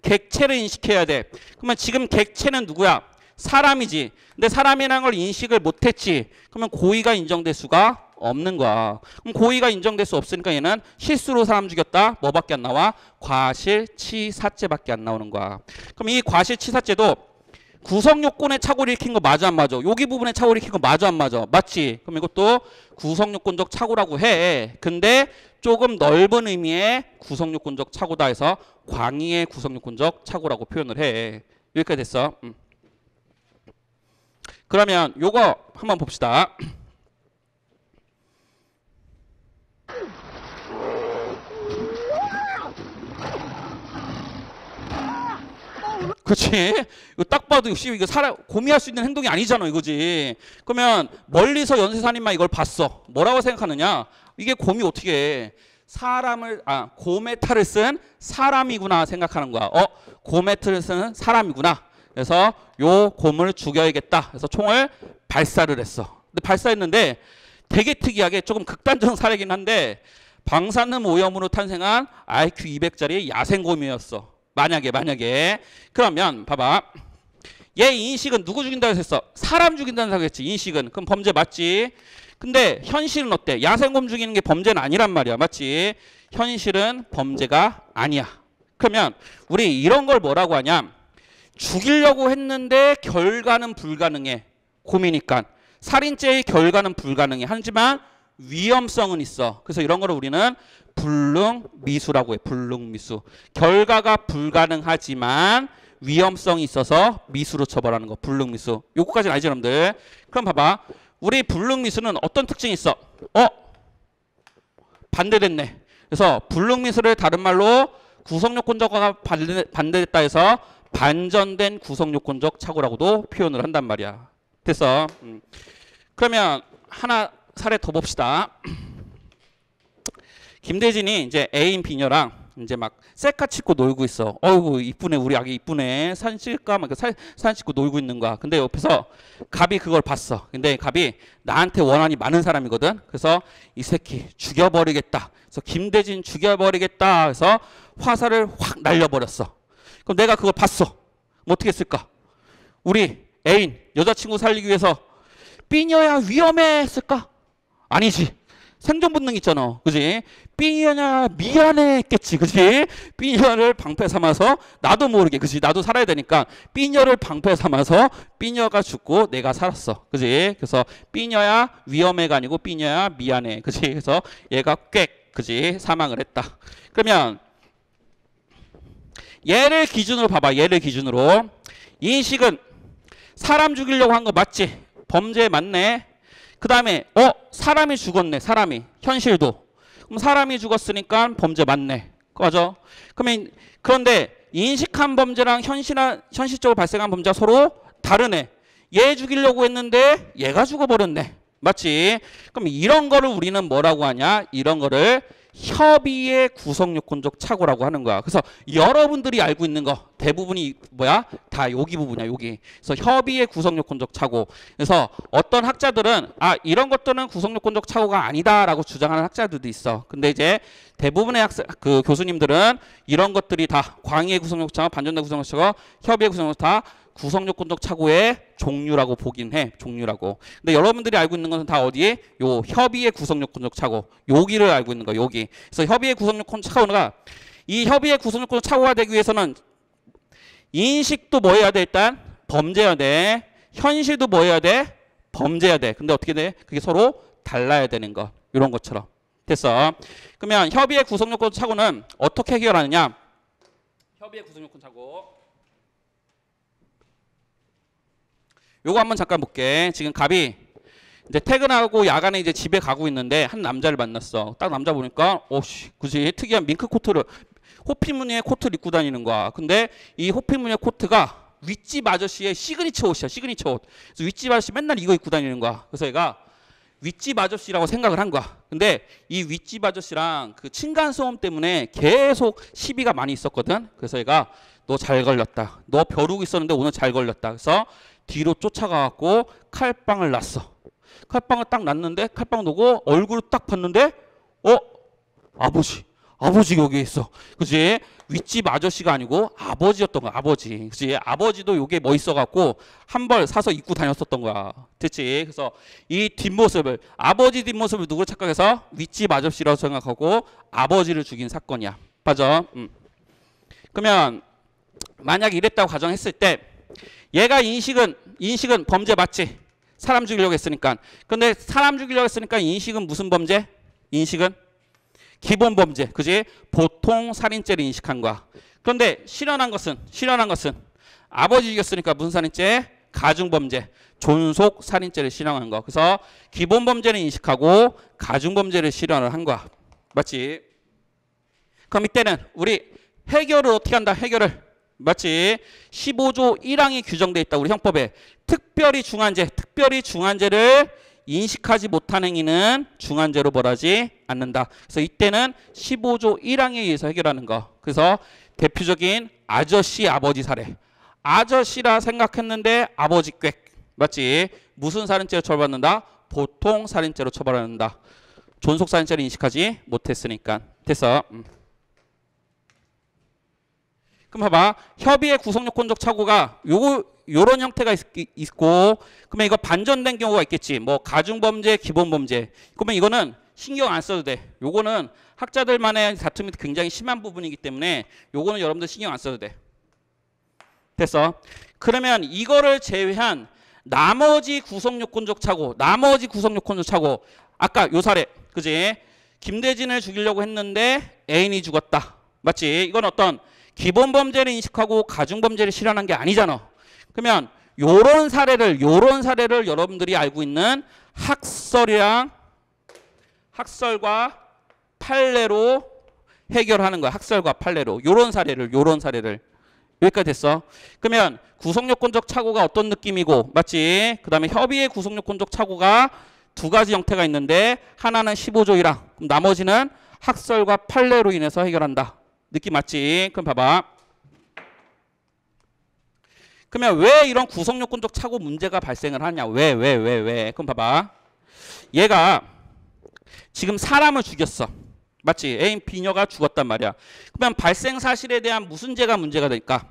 객체를 인식해야 돼. 그러면 지금 객체는 누구야? 사람이지. 근데 사람이라는 걸 인식을 못했지. 그러면 고의가 인정될 수가 없는 거야. 그럼 고의가 인정될 수 없으니까 얘는 실수로 사람 죽였다. 뭐밖에 안 나와? 과실치사죄밖에 안 나오는 거야. 그럼 이 과실치사죄도 구성요건의 착오를 일으킨 거 맞아 안 맞아? 여기 부분에 착오를 일으킨 거 맞아 안 맞아? 맞지? 그럼 이것도 구성요건적 착오라고 해. 근데 조금 넓은 의미의 구성요건적 착오다 해서 광의의 구성요건적 착오라고 표현을 해. 여기까지 됐어. 그러면 요거 한번 봅시다. 그렇지? 이거 딱 봐도 역시 이거 사람 고미할 수 있는 행동이 아니잖아, 이거지. 그러면 멀리서 연쇄살인마 이걸 봤어. 뭐라고 생각하느냐? 이게 곰이 어떻게 해? 곰의 탈을 쓴 사람이구나 생각하는 거야. 곰의 탈을 쓴 사람이구나. 그래서 요 곰을 죽여야겠다. 그래서 총을 발사를 했어. 근데 발사했는데 되게 특이하게 조금 극단적 사례긴 한데 방사능 오염으로 탄생한 IQ 200짜리 야생곰이었어. 만약에 그러면 봐봐. 얘 인식은 누구 죽인다고 했어? 사람 죽인다는 생각했지. 인식은. 그럼 범죄 맞지? 근데 현실은 어때? 야생곰 죽이는 게 범죄는 아니란 말이야. 맞지? 현실은 범죄가 아니야. 그러면 우리 이런 걸 뭐라고 하냐? 죽이려고 했는데 결과는 불가능해. 곰이니까. 살인죄의 결과는 불가능해. 하지만 위험성은 있어. 그래서 이런 거를 우리는 불능미수라고 해. 불능미수. 결과가 불가능하지만 위험성이 있어서 미수로 처벌하는 거. 불능미수. 요거까지는 알죠, 여러분들? 그럼 봐봐. 우리 불능미수는 어떤 특징이 있어? 반대됐네. 그래서 불능미수를 다른 말로 구성요건적과 반대됐다 해서 반전된 구성요건적 착오라고도 표현을 한단 말이야. 됐어. 그러면 하나 사례 더 봅시다. 김대진이 이제 애인 비녀랑 이제 막 셀카 찍고 놀고 있어. 어이구 이쁘네, 우리 아기 이쁘네. 사진 찍을까? 막 사진 찍고 놀고 있는 거야. 근데 옆에서 갑이 그걸 봤어. 근데 갑이 나한테 원한이 많은 사람이거든. 그래서 이 새끼 죽여버리겠다. 그래서 김대진 죽여버리겠다. 해서 화살을 확 날려버렸어. 그럼 내가 그걸 봤어. 그럼 어떻게 했을까? 우리 애인 여자친구 살리기 위해서 삐녀야 위험해 했을까? 아니지. 생존 본능 있잖아. 그지? 삐녀냐 미안해 했겠지. 그지? 삐녀를 방패 삼아서 나도 모르게 그지? 나도 살아야 되니까 삐녀를 방패 삼아서 삐녀가 죽고 내가 살았어. 그지? 그래서 삐녀야 위험해가 아니고 삐녀야 미안해. 그지? 그래서 얘가 꽥 그지? 사망을 했다. 그러면 얘를 기준으로 봐봐. 얘를 기준으로 인식은 사람 죽이려고 한 거 맞지? 범죄 맞네. 그 다음에 사람이 죽었네. 사람이 현실도. 그럼 사람이 죽었으니까 범죄 맞네. 맞아. 그런데 인식한 범죄랑 현실적으로 발생한 범죄가 서로 다르네. 얘 죽이려고 했는데 얘가 죽어버렸네. 맞지? 그럼 이런 거를 우리는 뭐라고 하냐? 이런 거를 협의의 구성요건적 착오라고 하는 거야. 그래서 여러분들이 알고 있는 거 대부분이 뭐야? 다 여기 부분이야. 여기. 그래서 협의의 구성요건적 착오. 그래서 어떤 학자들은 이런 것들은 구성요건적 착오가 아니다라고 주장하는 학자들도 있어. 근데 이제 대부분의 교수님들은 이런 것들이 다 광의의 구성요건적 착오, 반전된 구성요건적 착오, 협의의 구성요건적 다 구성요건적 착오의 종류라고 보긴 해. 종류라고. 근데 여러분들이 알고 있는 것은 다 어디에? 요 협의의 구성요건적 착오. 여기를 알고 있는 거. 여기. 그래서 협의의 구성요건적 착오가 이 협의의 구성요건적 착오가 되기 위해서는 인식도 뭐 해야 돼? 일단 범죄해야 돼. 현실도 뭐 해야 돼? 범죄해야 돼. 근데 어떻게 돼? 그게 서로 달라야 되는 거. 이런 것처럼. 됐어. 그러면 협의의 구성요건적 착오는 어떻게 해결하느냐? 협의의 구성요건적 착오. 요거 한번 잠깐 볼게. 지금 갑이 이제 퇴근하고 야간에 이제 집에 가고 있는데 한 남자를 만났어. 딱 남자 보니까 그지 특이한 밍크 코트를 호피 무늬의 코트를 입고 다니는 거야. 근데 이 호피 무늬의 코트가 윗집 아저씨의 시그니처 옷이야. 시그니처 옷. 그래서 윗집 아저씨 맨날 이거 입고 다니는 거야. 그래서 얘가 윗집 아저씨라고 생각을 한 거야. 근데 이 윗집 아저씨랑 그 층간소음 때문에 계속 시비가 많이 있었거든. 그래서 얘가 너 잘 걸렸다. 너 벼르고 있었는데 오늘 잘 걸렸다. 그래서 뒤로 쫓아가갖고 칼빵을 놨어. 칼빵을 딱 놨는데 칼빵 놓고 얼굴을 딱 봤는데 아버지 여기 있어. 그지? 윗집 아저씨가 아니고 아버지였던 거야. 아버지. 그지? 아버지도 요게 멋있어갖고 한 벌 사서 입고 다녔었던 거야. 됐지? 그래서 이 뒷모습을 아버지 뒷모습을 누구를 착각해서 윗집 아저씨라고 생각하고 아버지를 죽인 사건이야. 맞아? 그러면 만약에 이랬다고 가정했을 때 얘가 인식은 범죄 맞지? 사람 죽이려고 했으니까. 근데 사람 죽이려고 했으니까 인식은 무슨 범죄? 인식은 기본 범죄. 그지? 보통 살인죄를 인식한 거야. 그런데 실현한 것은 아버지 죽였으니까 무슨 살인죄? 가중범죄. 존속 살인죄를 실현한 거. 그래서 기본 범죄를 인식하고 가중범죄를 실현을 한 거야. 맞지? 그럼 이때는 우리 해결을 어떻게 한다? 해결을. 맞지? 15조 1항이 규정되어 있다. 우리 형법에. 특별히 중한죄를 인식하지 못한 행위는 중한죄로 벌하지 않는다. 그래서 이때는 15조 1항에 의해서 해결하는 거. 그래서 대표적인 아저씨 아버지 사례. 아저씨라 생각했는데 아버지 꽥. 맞지? 무슨 살인죄로 처벌받는다? 보통 살인죄로 처벌받는다. 존속 살인죄를 인식하지 못했으니까. 됐어. 그럼 봐봐. 협의의 구성요건적 착오가 요런 형태가 있고, 그러면 이거 반전된 경우가 있겠지. 뭐 가중범죄, 기본범죄. 그러면 이거는 신경 안 써도 돼. 요거는 학자들만의 다툼이 굉장히 심한 부분이기 때문에 요거는 여러분들 신경 안 써도 돼. 됐어. 그러면 이거를 제외한 나머지 구성요건적 착오, 아까 요 사례, 그지? 김대진을 죽이려고 했는데 애인이 죽었다. 맞지? 이건 어떤 기본 범죄를 인식하고 가중 범죄를 실현한 게 아니잖아. 그러면 요런 사례를 여러분들이 알고 있는 학설과 판례로 해결하는 거야. 학설과 판례로. 요런 사례를. 여기까지 됐어. 그러면 구성요건적 착오가 어떤 느낌이고, 맞지? 그 다음에 협의의 구성요건적 착오가 두 가지 형태가 있는데 하나는 15조 1항, 나머지는 학설과 판례로 인해서 해결한다. 느낌 맞지? 그럼 봐봐. 그러면 왜 이런 구성요건적 착오 문제가 발생을 하냐? 왜? 그럼 봐봐. 얘가 지금 사람을 죽였어. 맞지? 애인 비녀가 죽었단 말이야. 그러면 발생 사실에 대한 무슨 죄가 문제가 될까?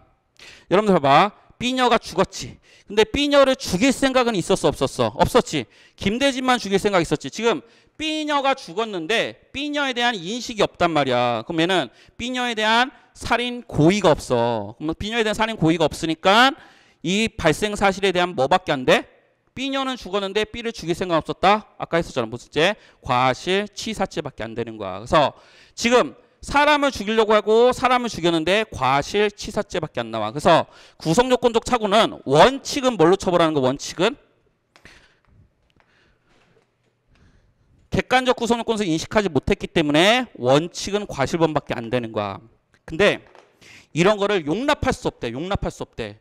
여러분들 봐봐. B녀가 죽었지. 근데 B녀를 죽일 생각은 있었어, 없었어? 없었지. 김대진만 죽일 생각 있었지. 지금 B녀가 죽었는데 B녀에 대한 인식이 없단 말이야. 그럼 얘는 B녀에 대한 살인 고의가 없어. 그럼 B녀에 대한 살인 고의가 없으니까 이 발생 사실에 대한 뭐밖에 안 돼? B녀는 죽었는데 B를 죽일 생각 없었다? 아까 했었잖아. 무슨 죄? 과실, 치사죄밖에 안 되는 거야. 그래서 지금 사람을 죽이려고 하고 사람을 죽였는데 과실, 치사죄밖에 안 나와. 그래서 구성요건적 착오는 원칙은 뭘로 처벌하는 거? 원칙은 객관적 구성요건에서 인식하지 못했기 때문에 원칙은 과실범밖에 안 되는 거야. 근데 이런 거를 용납할 수 없대. 용납할 수 없대.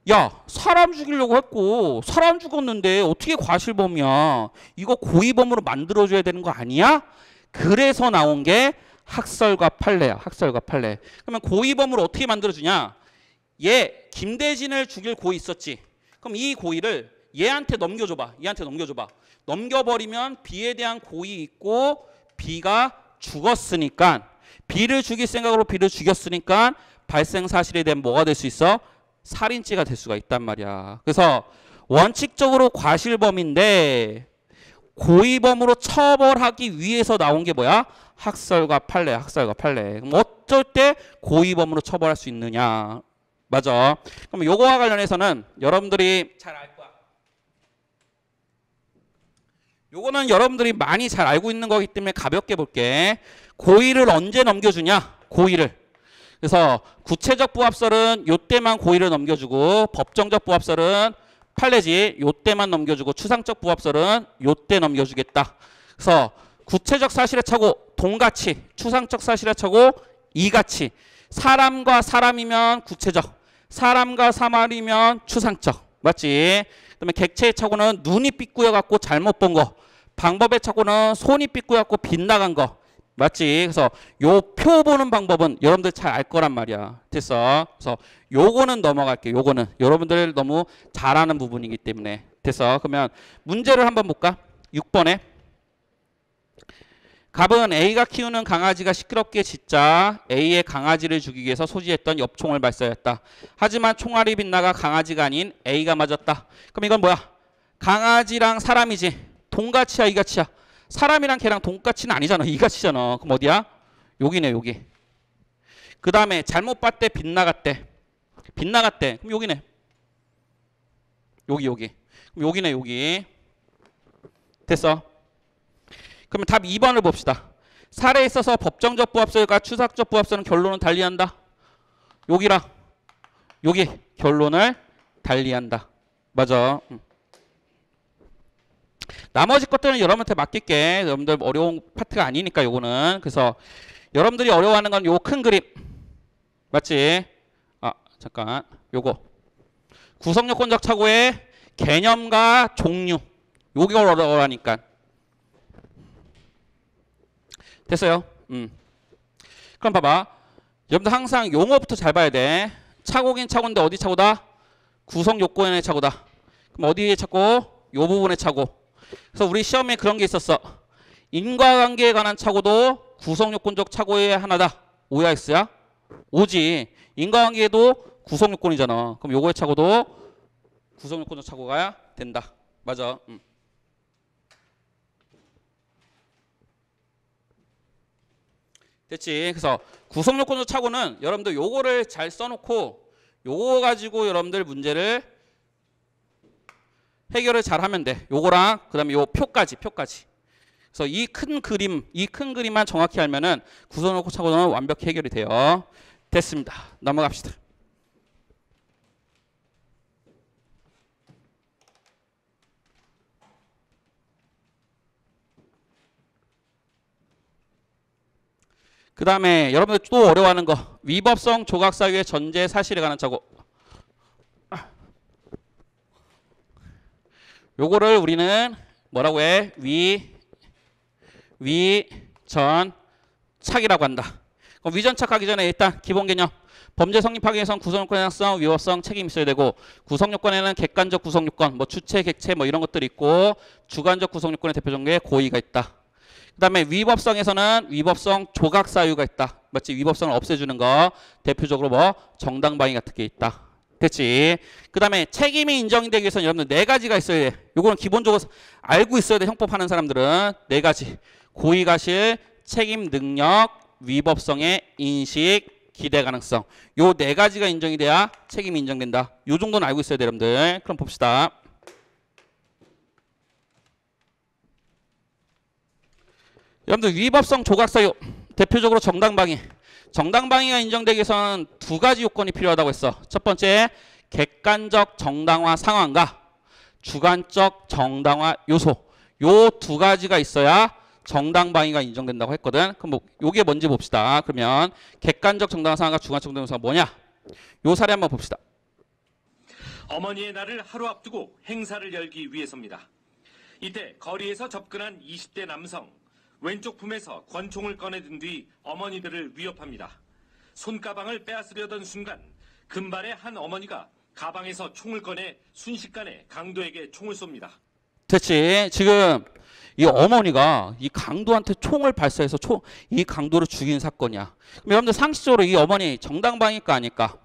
야, 사람 죽이려고 했고 사람 죽었는데 어떻게 과실범이야? 이거 고의범으로 만들어줘야 되는 거 아니야? 그래서 나온 게 학설과 판례야. 학설과 판례. 그러면 고의범으로 어떻게 만들어주냐? 얘 김대진을 죽일 고의 있었지. 그럼 이 고의를 얘한테 넘겨줘봐. 얘한테 넘겨줘봐. 넘겨버리면 B에 대한 고의 있고 B가 죽었으니까 B를 죽일 생각으로 B를 죽였으니까 발생 사실에 대한 뭐가 될 수 있어? 살인죄가 될 수가 있단 말이야. 그래서 원칙적으로 과실범인데 고의범으로 처벌하기 위해서 나온 게 뭐야? 학설과 판례, 학설과 판례. 그럼 어쩔 때 고의범으로 처벌할 수 있느냐? 맞아. 그럼 요거와 관련해서는 여러분들이 잘 알 거야. 요거는 여러분들이 많이 잘 알고 있는 거기 때문에 가볍게 볼게. 고의를 언제 넘겨주냐? 고의를. 그래서 구체적 부합설은 요때만 고의를 넘겨주고 법정적 부합설은 판례지 요때만 넘겨주고 추상적 부합설은 요때 넘겨주겠다. 그래서 구체적 사실의 차고 동가치, 추상적 사실의 차고 이가치. 사람과 사람이면 구체적, 사람과 사말이면 추상적. 맞지? 그다음에 객체의 차고는 눈이 삐꾸여 갖고 잘못 본 거. 방법의 차고는 손이 삐꾸여 갖고 빗나간 거. 맞지? 그래서 요 표 보는 방법은 여러분들 잘 알 거란 말이야. 됐어? 그래서 요거는 넘어갈게. 요거는 여러분들 너무 잘 아는 부분이기 때문에. 됐어? 그러면 문제를 한번 볼까? 6번에 갑은 A가 키우는 강아지가 시끄럽게 짖자 A의 강아지를 죽이기 위해서 소지했던 엽총을 발사했다. 하지만 총알이 빗나가 강아지가 아닌 A가 맞았다. 그럼 이건 뭐야? 강아지랑 사람이지. 동가치야, 이가치야? 사람이랑 걔랑 동가치는 아니잖아. 이가치잖아. 그럼 어디야? 여기네, 여기. 그 다음에 잘못 봤대, 빗나갔대. 빗나갔대. 그럼 여기네. 여기, 여기. 그럼 여기네, 여기. 됐어? 그러면 답 2번을 봅시다. 사례에 있어서 법정적 부합설과 추상적 부합설은 결론은 달리한다. 여기랑 여기 결론을 달리한다. 맞아. 나머지 것들은 여러분한테 맡길게. 여러분들 어려운 파트가 아니니까 요거는. 그래서 여러분들이 어려워하는 건 요 큰 그림. 맞지? 아, 잠깐. 요거. 구성요건적 착오의 개념과 종류. 요걸 어려워하니까. 됐어요? 그럼 봐봐. 여러분들 항상 용어부터 잘 봐야 돼. 착오긴 착오인데 어디 착오다? 구성요건의 착오다. 그럼 어디에 착오? 요 부분의 착오. 그래서 우리 시험에 그런 게 있었어. 인과관계에 관한 착오도 구성요건적 착오의 하나다. O야 X야? O지. 인과관계도 구성요건이잖아. 그럼 요거의 착오도 구성요건적 착오가 된다. 맞아. 됐지? 그래서 구성요건적 착오는 여러분들 요거를 잘 써놓고 요거 가지고 여러분들 문제를 해결을 잘 하면 돼. 요거랑 그다음에 요 표까지. 그래서 이 큰 그림만 정확히 알면은 구성요건 착오는 완벽히 해결이 돼요. 됐습니다. 넘어갑시다. 그 다음에 여러분들 또 어려워하는 거 위법성 조각 사유의 전제 사실에 관한 착오. 요거를 우리는 뭐라고 해? 위전착이라고 한다. 그럼 위전착 하기 전에 일단 기본 개념. 범죄 성립하기 위해선 구성요건의 해당성, 위법성, 책임이 있어야 되고 구성요건에는 객관적 구성요건, 뭐 주체, 객체 뭐 이런 것들이 있고 주관적 구성요건의 대표적인 게 고의가 있다. 그 다음에 위법성에서는 위법성 조각 사유가 있다. 맞지? 위법성을 없애주는 거 대표적으로 뭐 정당방위 같은 게 있다. 됐지? 그 다음에 책임이 인정이 되기 위해서는 여러분들 네 가지가 있어야 돼. 요거는 기본적으로 알고 있어야 돼. 형법 하는 사람들은 네 가지. 고의가실, 책임 능력, 위법성의 인식, 기대 가능성. 요 네 가지가 인정이 돼야 책임이 인정된다. 요 정도는 알고 있어야 돼, 여러분들. 그럼 봅시다. 여러분들 위법성 조각사유. 대표적으로 정당방위. 정당방위가 인정되기 위해서는 두 가지 요건이 필요하다고 했어. 첫 번째, 객관적 정당화 상황과 주관적 정당화 요소. 요 두 가지가 있어야 정당방위가 인정된다고 했거든. 그럼 뭐 요게 뭔지 봅시다. 그러면 객관적 정당화 상황과 주관적 정당화 요소가 뭐냐? 요 사례 한번 봅시다. 어머니의 날을 하루 앞두고 행사를 열기 위해서입니다. 이때 거리에서 접근한 20대 남성. 왼쪽 품에서 권총을 꺼내든 뒤 어머니들을 위협합니다. 손가방을 빼앗으려던 순간 금발의 한 어머니가 가방에서 총을 꺼내 순식간에 강도에게 총을 쏩니다. 됐지? 지금 이 어머니가 이 강도한테 총을 발사해서 이 강도를 죽인 사건이야. 그럼 여러분들 상식적으로 이 어머니 정당방위일까 아닐까?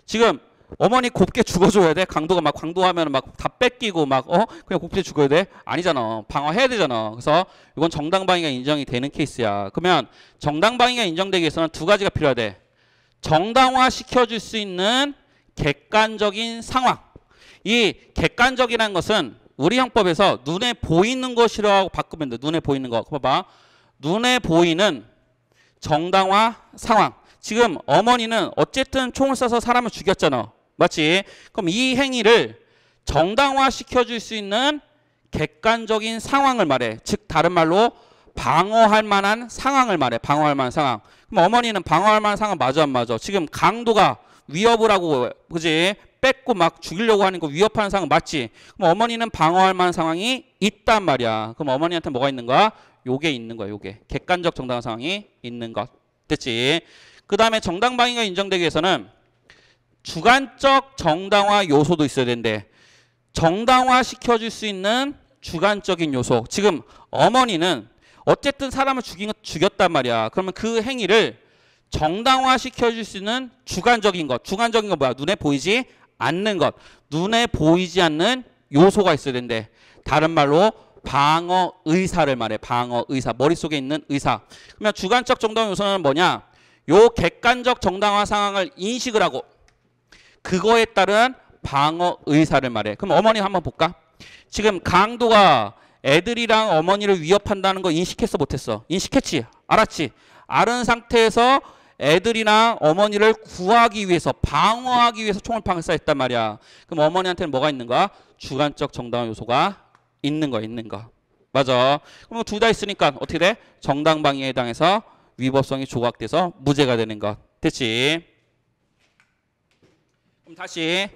지금 어머니 곱게 죽어줘야 돼? 강도가 막 강도하면 막 다 뺏기고 막 그냥 곱게 죽어야 돼? 아니잖아. 방어해야 되잖아. 그래서 이건 정당방위가 인정이 되는 케이스야. 그러면 정당방위가 인정되기 위해서는 두 가지가 필요하대. 정당화 시켜줄 수 있는 객관적인 상황. 이 객관적이라는 것은 우리 형법에서 눈에 보이는 것이라고 바꾸면 돼. 눈에 보이는 거. 봐봐. 눈에 보이는 정당화 상황. 지금 어머니는 어쨌든 총을 쏴서 사람을 죽였잖아. 맞지? 그럼 이 행위를 정당화 시켜줄 수 있는 객관적인 상황을 말해. 즉 다른 말로 방어할 만한 상황을 말해. 방어할 만한 상황. 그럼 어머니는 방어할 만한 상황 맞아 안 맞아? 지금 강도가 위협을 하고 그지? 뺏고 막 죽이려고 하는 거 위협하는 상황 맞지? 그럼 어머니는 방어할 만한 상황이 있단 말이야. 그럼 어머니한테 뭐가 있는 거야? 요게 있는 거야. 요게. 객관적 정당화 상황이 있는 것. 됐지? 그 다음에 정당방위가 인정되기 위해서는 주관적 정당화 요소도 있어야 되는데 정당화 시켜줄 수 있는 주관적인 요소. 지금 어머니는 어쨌든 사람을 죽였단 말이야. 그러면 그 행위를 정당화 시켜줄 수 있는 주관적인 것. 주관적인 건 뭐야? 눈에 보이지 않는 것. 눈에 보이지 않는 요소가 있어야 된대. 다른 말로 방어 의사를 말해. 방어 의사. 머릿속에 있는 의사. 그러면 주관적 정당화 요소는 뭐냐? 요 객관적 정당화 상황을 인식을 하고 그거에 따른 방어 의사를 말해. 그럼 어머니 한번 볼까? 지금 강도가 애들이랑 어머니를 위협한다는 거 인식했어 못했어? 인식했지? 알았지? 알은 상태에서 애들이랑 어머니를 구하기 위해서 방어하기 위해서 총을 발사했단 말이야. 그럼 어머니한테는 뭐가 있는 거야? 주관적 정당화 요소가 있는 거 있는 거. 맞아. 그럼 둘 다 있으니까 어떻게 돼? 정당방위에 해당해서 위법성이 조각돼서 무죄가 되는 것. 됐지? 그럼 다시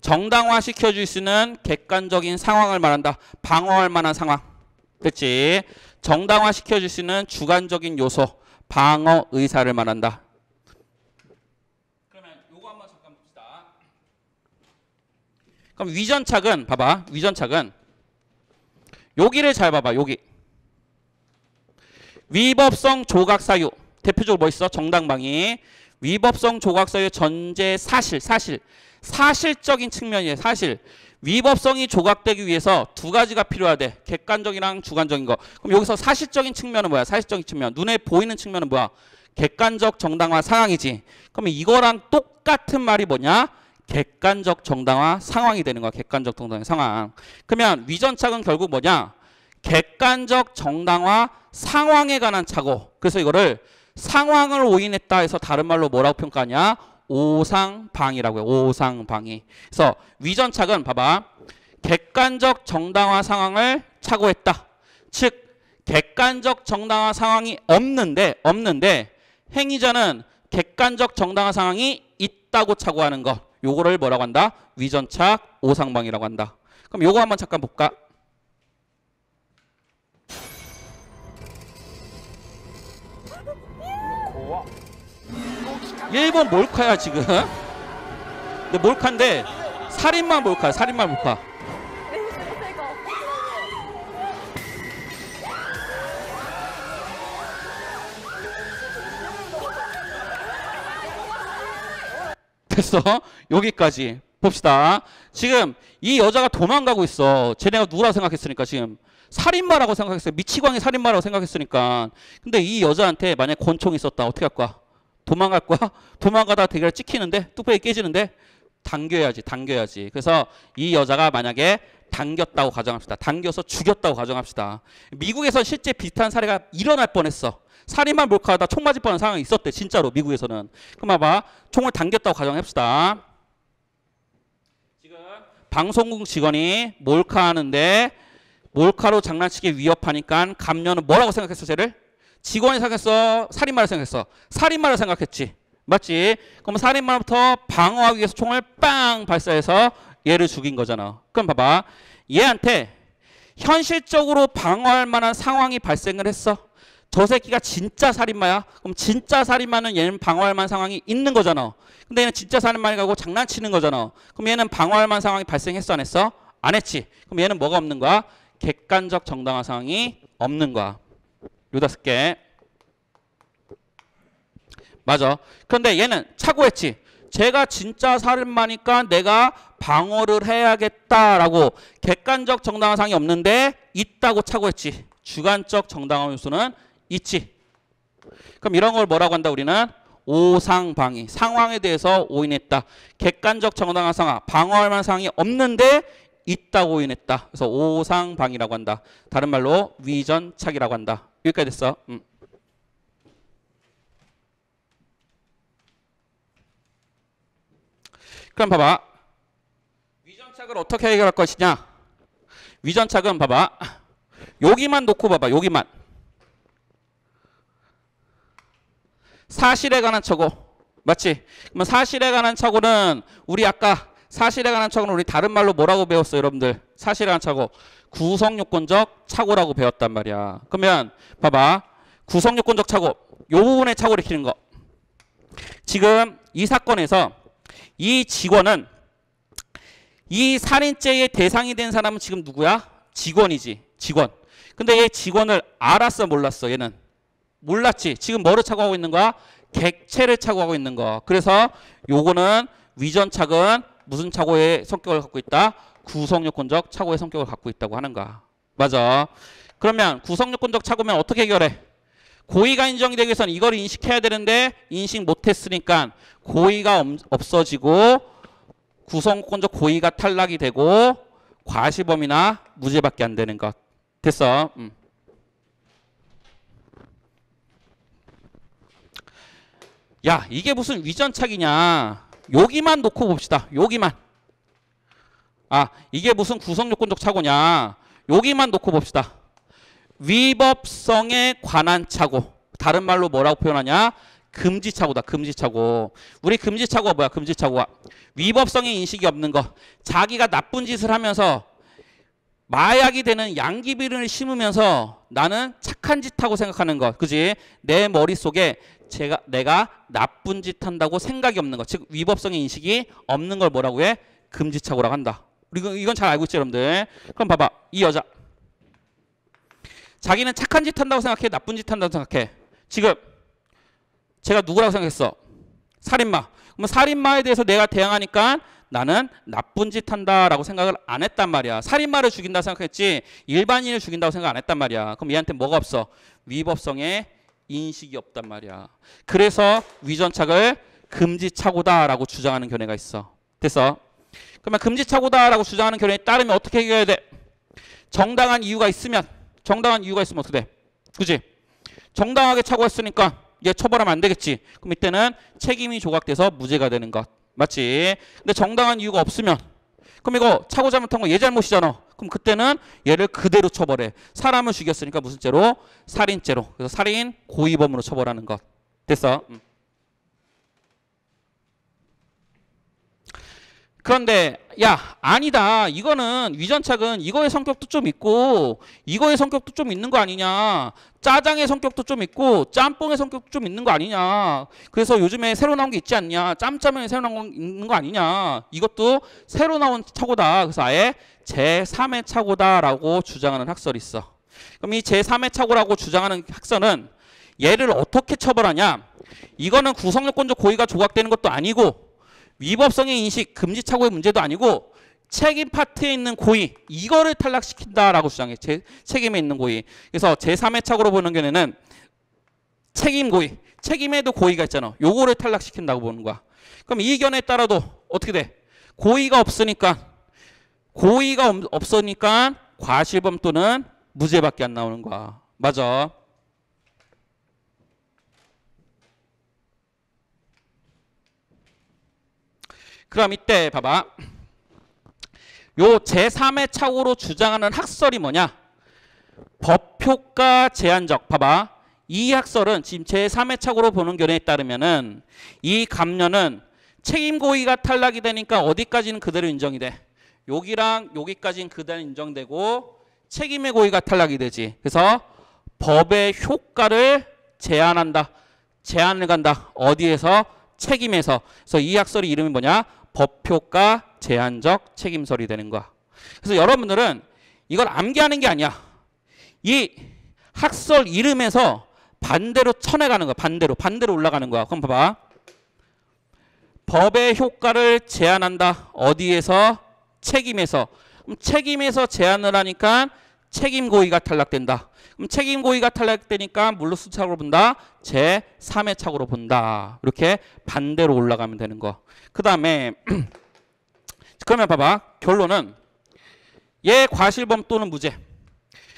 정당화 시켜줄 수 있는 객관적인 상황을 말한다. 방어할 만한 상황. 됐지? 정당화 시켜줄 수 있는 주관적인 요소. 방어 의사를 말한다. 그러면 요거 한번 잠깐 봅시다. 그럼 위전착은 봐봐. 위전착은 여기를 잘 봐봐. 여기. 위법성 조각 사유. 대표적으로 뭐 있어? 정당방위. 위법성 조각 사유의 전제 사실. 사실적인 측면이에요. 사실. 위법성이 조각되기 위해서 두 가지가 필요하대. 객관적이랑 주관적인 거. 그럼 여기서 사실적인 측면은 뭐야? 사실적인 측면. 눈에 보이는 측면은 뭐야? 객관적 정당화 상황이지. 그러면 이거랑 똑같은 말이 뭐냐? 객관적 정당화 상황이 되는 거야. 객관적 정당화 상황. 그러면 위전착은 결국 뭐냐? 객관적 정당화 상황에 관한 착오. 그래서 이거를 상황을 오인했다 해서 다른 말로 뭐라고 평가하냐? 오상방위라고 해요. 오상방위. 그래서 위전착은 봐봐. 객관적 정당화 상황을 착오했다. 즉 객관적 정당화 상황이 없는데 행위자는 객관적 정당화 상황이 있다고 착오하는 것. 요거를 뭐라고 한다? 위전착 오상방위라고 한다. 그럼 요거 한번 잠깐 볼까? 일본 몰카야 지금. 근데 몰카인데 살인마 몰카야. 살인마 몰카. 됐어? 여기까지 봅시다. 지금 이 여자가 도망가고 있어. 쟤네가 누구라고 생각했으니까 지금 살인마라고 생각했어요. 미치광이 살인마라고 생각했으니까. 근데 이 여자한테 만약에 권총이 있었다. 어떻게 할 거야? 도망갈 거야? 도망가다가 대결 찍히는데? 뚝배기 깨지는데? 당겨야지. 당겨야지. 그래서 이 여자가 만약에 당겼다고 가정합시다. 당겨서 죽였다고 가정합시다. 미국에서 실제 비슷한 사례가 일어날 뻔했어. 살인마 몰카하다 총 맞을 뻔한 상황이 있었대. 진짜로 미국에서는. 그럼 봐봐. 총을 당겼다고 가정합시다. 지금 방송국 직원이 몰카하는데 몰카로 장난치게 위협하니까 감녀는 뭐라고 생각했어? 쟤를? 직원이 생각했어? 살인마를 생각했어? 살인마를 생각했지. 맞지? 그럼 살인마부터 방어하기 위해서 총을 빵 발사해서 얘를 죽인 거잖아. 그럼 봐봐. 얘한테 현실적으로 방어할 만한 상황이 발생을 했어. 저 새끼가 진짜 살인마야. 그럼 진짜 살인마는 얘는 방어할 만한 상황이 있는 거잖아. 근데 얘는 진짜 살인마라고 장난치는 거잖아. 그럼 얘는 방어할 만한 상황이 발생했어? 안 했어? 안 했지. 그럼 얘는 뭐가 없는 거야? 객관적 정당한 상황이 없는 거야. 요 5개. 맞아. 그런데 얘는 착오했지. 제가 진짜 살인마니까 내가 방어를 해야겠다라고 객관적 정당한 상황이 없는데 있다고 착오했지. 주관적 정당한 요소는 있지. 그럼 이런 걸 뭐라고 한다 우리는? 오상방위. 상황에 대해서 오인했다. 객관적 정당한 상황, 방어할 만한 상황이 없는데 있다고 오인했다. 그래서 오상방위라고 한다. 다른 말로 위전착이라고 한다. 여기까지 됐어. 그럼 봐봐. 위전착을 어떻게 해결할 것이냐? 위전착은 봐봐. 여기만 놓고 봐봐. 여기만. 사실에 관한 착오. 맞지? 그러면 사실에 관한 착오는 우리 아까 사실에 관한 착오는 우리 다른 말로 뭐라고 배웠어요, 여러분들? 사실에 관한 착오. 구성요건적 착오라고 배웠단 말이야. 그러면 봐봐. 구성요건적 착오. 요 부분에 착오를 키는 거. 지금 이 사건에서 이 직원은 이 살인죄의 대상이 된 사람은 지금 누구야? 직원이지. 직원. 근데 얘 직원을 알았어, 몰랐어? 얘는 몰랐지. 지금 뭐를 착오하고 있는 거야? 객체를 착오하고 있는 거. 그래서 요거는 위전착은 무슨 착오의 성격을 갖고 있다? 구성요건적 착오의 성격을 갖고 있다고 하는 거야. 맞아. 그러면 구성요건적 착오면 어떻게 해결해? 고의가 인정이 되기 위해서는 이걸 인식해야 되는데 인식 못했으니까 고의가 없어지고 구성요건적 고의가 탈락이 되고 과시범이나 무죄밖에 안 되는 것. 됐어. 야, 이게 무슨 위전착이냐. 여기만 놓고 봅시다. 여기만. 아, 이게 무슨 구성요건적 착오냐. 여기만 놓고 봅시다. 위법성에 관한 착오. 다른 말로 뭐라고 표현하냐? 금지착오다. 금지착오. 우리 금지착오가 뭐야? 금지착오가 위법성의 인식이 없는 거. 자기가 나쁜 짓을 하면서 마약이 되는 양귀비를 심으면서 나는 착한 짓 하고 생각하는 거. 그지? 내 머릿속에 내가 나쁜 짓 한다고 생각이 없는 거. 즉 위법성의 인식이 없는 걸 뭐라고 해? 금지착오라고 한다. 우리 이건 잘 알고 있죠, 여러분들? 그럼 봐봐. 이 여자. 자기는 착한 짓 한다고 생각해? 나쁜 짓 한다고 생각해? 지금 제가 누구라고 생각했어? 살인마. 그러면 살인마에 대해서 내가 대항하니까 나는 나쁜 짓 한다라고 생각을 안 했단 말이야. 살인마를 죽인다고 생각했지 일반인을 죽인다고 생각 안 했단 말이야. 그럼 얘한테 뭐가 없어? 위법성의 인식이 없단 말이야. 그래서 위전착을 금지착오다라고 주장하는 견해가 있어. 됐어? 그러면 금지착오다라고 주장하는 견해에 따르면 어떻게 해결해야 돼? 정당한 이유가 있으면 어떻게 돼? 그지? 정당하게 착오했으니까 얘 처벌하면 안 되겠지. 그럼 이때는 책임이 조각돼서 무죄가 되는 것. 맞지? 근데 정당한 이유가 없으면 그럼 이거 착오 잘못한 거 얘 잘못이잖아. 그럼 그때는 얘를 그대로 처벌해. 사람을 죽였으니까 무슨 죄로? 살인죄로. 그래서 살인 고의범으로 처벌하는 것. 됐어? 그런데 야 아니다. 이거는 위전착은 이거의 성격도 좀 있고 이거의 성격도 좀 있는 거 아니냐. 짜장의 성격도 좀 있고 짬뽕의 성격도 좀 있는 거 아니냐. 그래서 요즘에 새로 나온 게 있지 않냐. 짬짜면에 새로 나온 거 있는 거 아니냐. 이것도 새로 나온 착오다. 그래서 아예 제3의 착오다라고 주장하는 학설이 있어. 그럼 이 제3의 착오라고 주장하는 학설은 얘를 어떻게 처벌하냐. 이거는 구성요건적 고의가 조각되는 것도 아니고 위법성의 인식, 금지착오의 문제도 아니고 책임 파트에 있는 고의 이거를 탈락시킨다라고 주장해. 책임에 있는 고의. 그래서 제3의 착오로 보는 견해는 책임 고의, 책임에도 고의가 있잖아. 요거를 탈락시킨다고 보는 거야. 그럼 이 견해에 따라도 어떻게 돼? 고의가 없으니까 과실범 또는 무죄밖에 안 나오는 거야. 맞아. 그럼 이때 봐봐. 요 제3의 착오로 주장하는 학설이 뭐냐? 법효과 제한적. 봐봐. 이 학설은 지금 제3의 착오로 보는 견해에 따르면은 이 감면은 책임 고의가 탈락이 되니까 어디까지는 그대로 인정이 돼. 여기랑 여기까지는 그대로 인정되고 책임의 고의가 탈락이 되지. 그래서 법의 효과를 제한한다. 제한을 간다. 어디에서? 책임에서. 그래서 이 학설의 이름이 뭐냐? 법효과 제한적 책임설이 되는 거야. 그래서 여러분들은 이걸 암기하는 게 아니야. 이 학설 이름에서 반대로 쳐내가는 거야. 반대로 올라가는 거야. 그럼 봐봐. 법의 효과를 제한한다. 어디에서? 책임에서. 그럼 책임에서 제한을 하니까 책임 고의가 탈락된다. 그럼 책임 고의가 탈락되니까 물로 수착으로 본다. 제3의 착오로 본다. 이렇게 반대로 올라가면 되는 거. 그 다음에 그러면 봐봐. 결론은 얘 과실범 또는 무죄.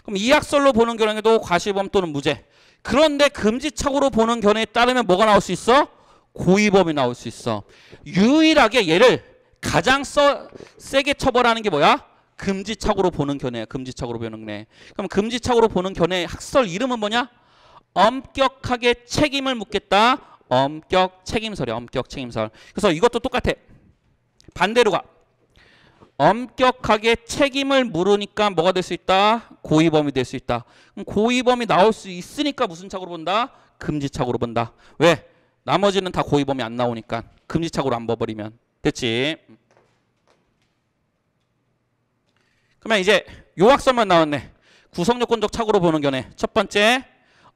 그럼 이 학설로 보는 견해도 과실범 또는 무죄. 그런데 금지착오로 보는 견해에 따르면 뭐가 나올 수 있어? 고의범이 나올 수 있어. 유일하게 얘를 가장 세게 처벌하는 게 뭐야? 금지착오로 보는 견해야. 금지착오로 보는 견해. 그럼 금지착오로 보는 견해의 학설 이름은 뭐냐? 엄격하게 책임을 묻겠다. 엄격 책임설이야. 엄격 책임설. 그래서 이것도 똑같아. 반대로 가. 엄격하게 책임을 물으니까 뭐가 될 수 있다? 고의범이 될 수 있다. 그럼 고의범이 나올 수 있으니까 무슨 착오로 본다? 금지착오로 본다. 왜? 나머지는 다 고의범이 안 나오니까. 금지착오로 안 봐버리면. 됐지? 그러면 이제 요 학설만 나왔네. 구성요건적 착오로 보는 견해. 첫 번째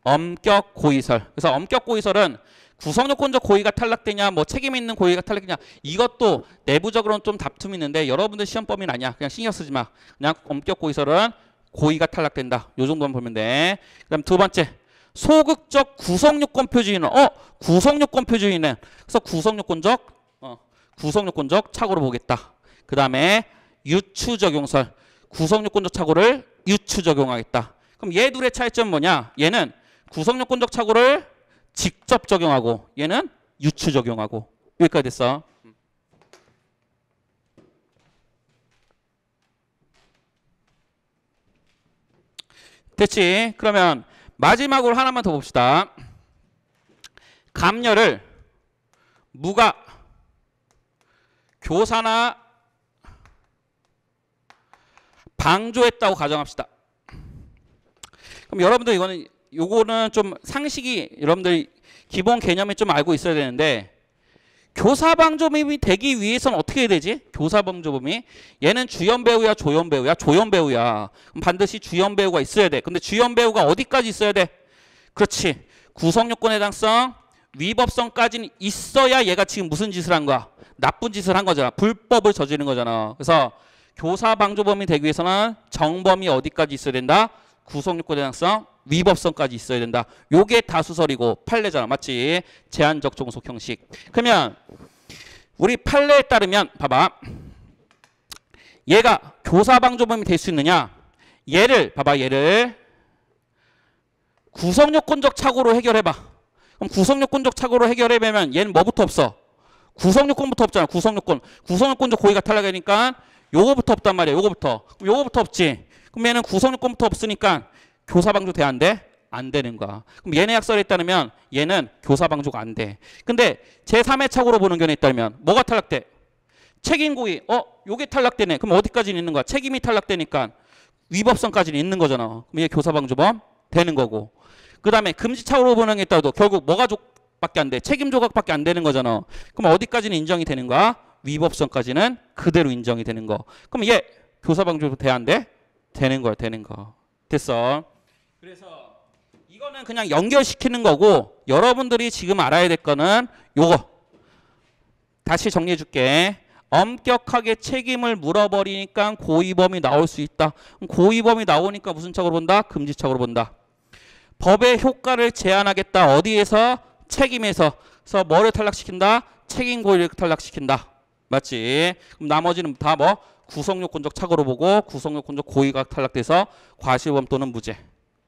엄격 고의설. 그래서 엄격 고의설은 구성요건적 고의가 탈락되냐, 뭐 책임 있는 고의가 탈락되냐, 이것도 내부적으로는 좀 다툼이 있는데 여러분들 시험 범위는 아니야. 그냥 신경 쓰지 마. 그냥 엄격 고의설은 고의가 탈락된다. 요 정도만 보면 돼. 그다음 두 번째 소극적 구성요건 표준인은 구성요건 표준인은 그래서 구성요건적 착오로 보겠다. 그 다음에 유추적용설. 구성요건적 착오를 유추적용하겠다. 그럼 얘 둘의 차이점은 뭐냐? 얘는 구성요건적 착오를 직접 적용하고 얘는 유추 적용하고. 여기까지 됐어. 됐지? 그러면 마지막으로 하나만 더 봅시다. 감열을 무가 교사나 방조했다고 가정합시다. 그럼 여러분들 요거는 좀 상식이 여러분들 기본 개념이 좀 알고 있어야 되는데 교사방조범이 되기 위해서는 어떻게 해야 되지? 교사방조범이 얘는 주연배우야 조연배우야? 조연배우야. 그럼 반드시 주연배우가 있어야 돼. 근데 주연배우가 어디까지 있어야 돼? 그렇지. 구성요건 해당성, 위법성까지는 있어야 얘가 지금 무슨 짓을 한 거야? 나쁜 짓을 한 거잖아. 불법을 저지른 거잖아. 그래서 교사방조범이 되기 위해서는 정범이 어디까지 있어야 된다? 구성요건 해당성, 위법성까지 있어야 된다. 요게 다수설이고 판례잖아. 맞지? 제한적 종속 형식. 그러면 우리 판례에 따르면 봐봐. 얘가 교사방조범이 될 수 있느냐? 얘를 봐봐. 얘를 구성요건적 착오로 해결해봐. 그럼 구성요건적 착오로 해결해보면 얘는 뭐부터 없어? 구성요건부터 없잖아. 구성요건적 고의가 탈락하니까 요거부터 없단 말이야. 요거부터 없지. 그럼 얘는 구성요건부터 없으니까 교사방조 돼? 안 돼? 안 되는 거야. 그럼 얘네 학설에 따르면 얘는 교사방조가 안 돼. 근데 제3의 착오로 보는 견해에 따르면 뭐가 탈락돼? 책임고의. 요게 탈락되네. 그럼 어디까지는 있는 거야? 책임이 탈락되니까 위법성까지는 있는 거잖아. 그럼 얘 교사방조범 되는 거고. 그 다음에 금지착오로 보는 게 따라도 결국 뭐가 밖에 안 돼? 책임 조각밖에 안 되는 거잖아. 그럼 어디까지는 인정이 되는 거야? 위법성까지는 그대로 인정이 되는 거. 그럼 얘 교사방조 돼? 안 돼? 되는 거야. 되는 거. 됐어. 그래서 이거는 그냥 연결시키는 거고 여러분들이 지금 알아야 될 거는 요거. 다시 정리해 줄게. 엄격하게 책임을 물어버리니까 고의범이 나올 수 있다. 고의범이 나오니까 무슨 척으로 본다? 금지척으로 본다. 법의 효과를 제한하겠다. 어디에서? 책임에서. 그래서 뭐를 탈락시킨다? 책임 고의를 탈락시킨다. 맞지? 그럼 나머지는 다 뭐? 구성요건적 착오로 보고 구성요건적 고의가 탈락돼서 과실범 또는 무죄.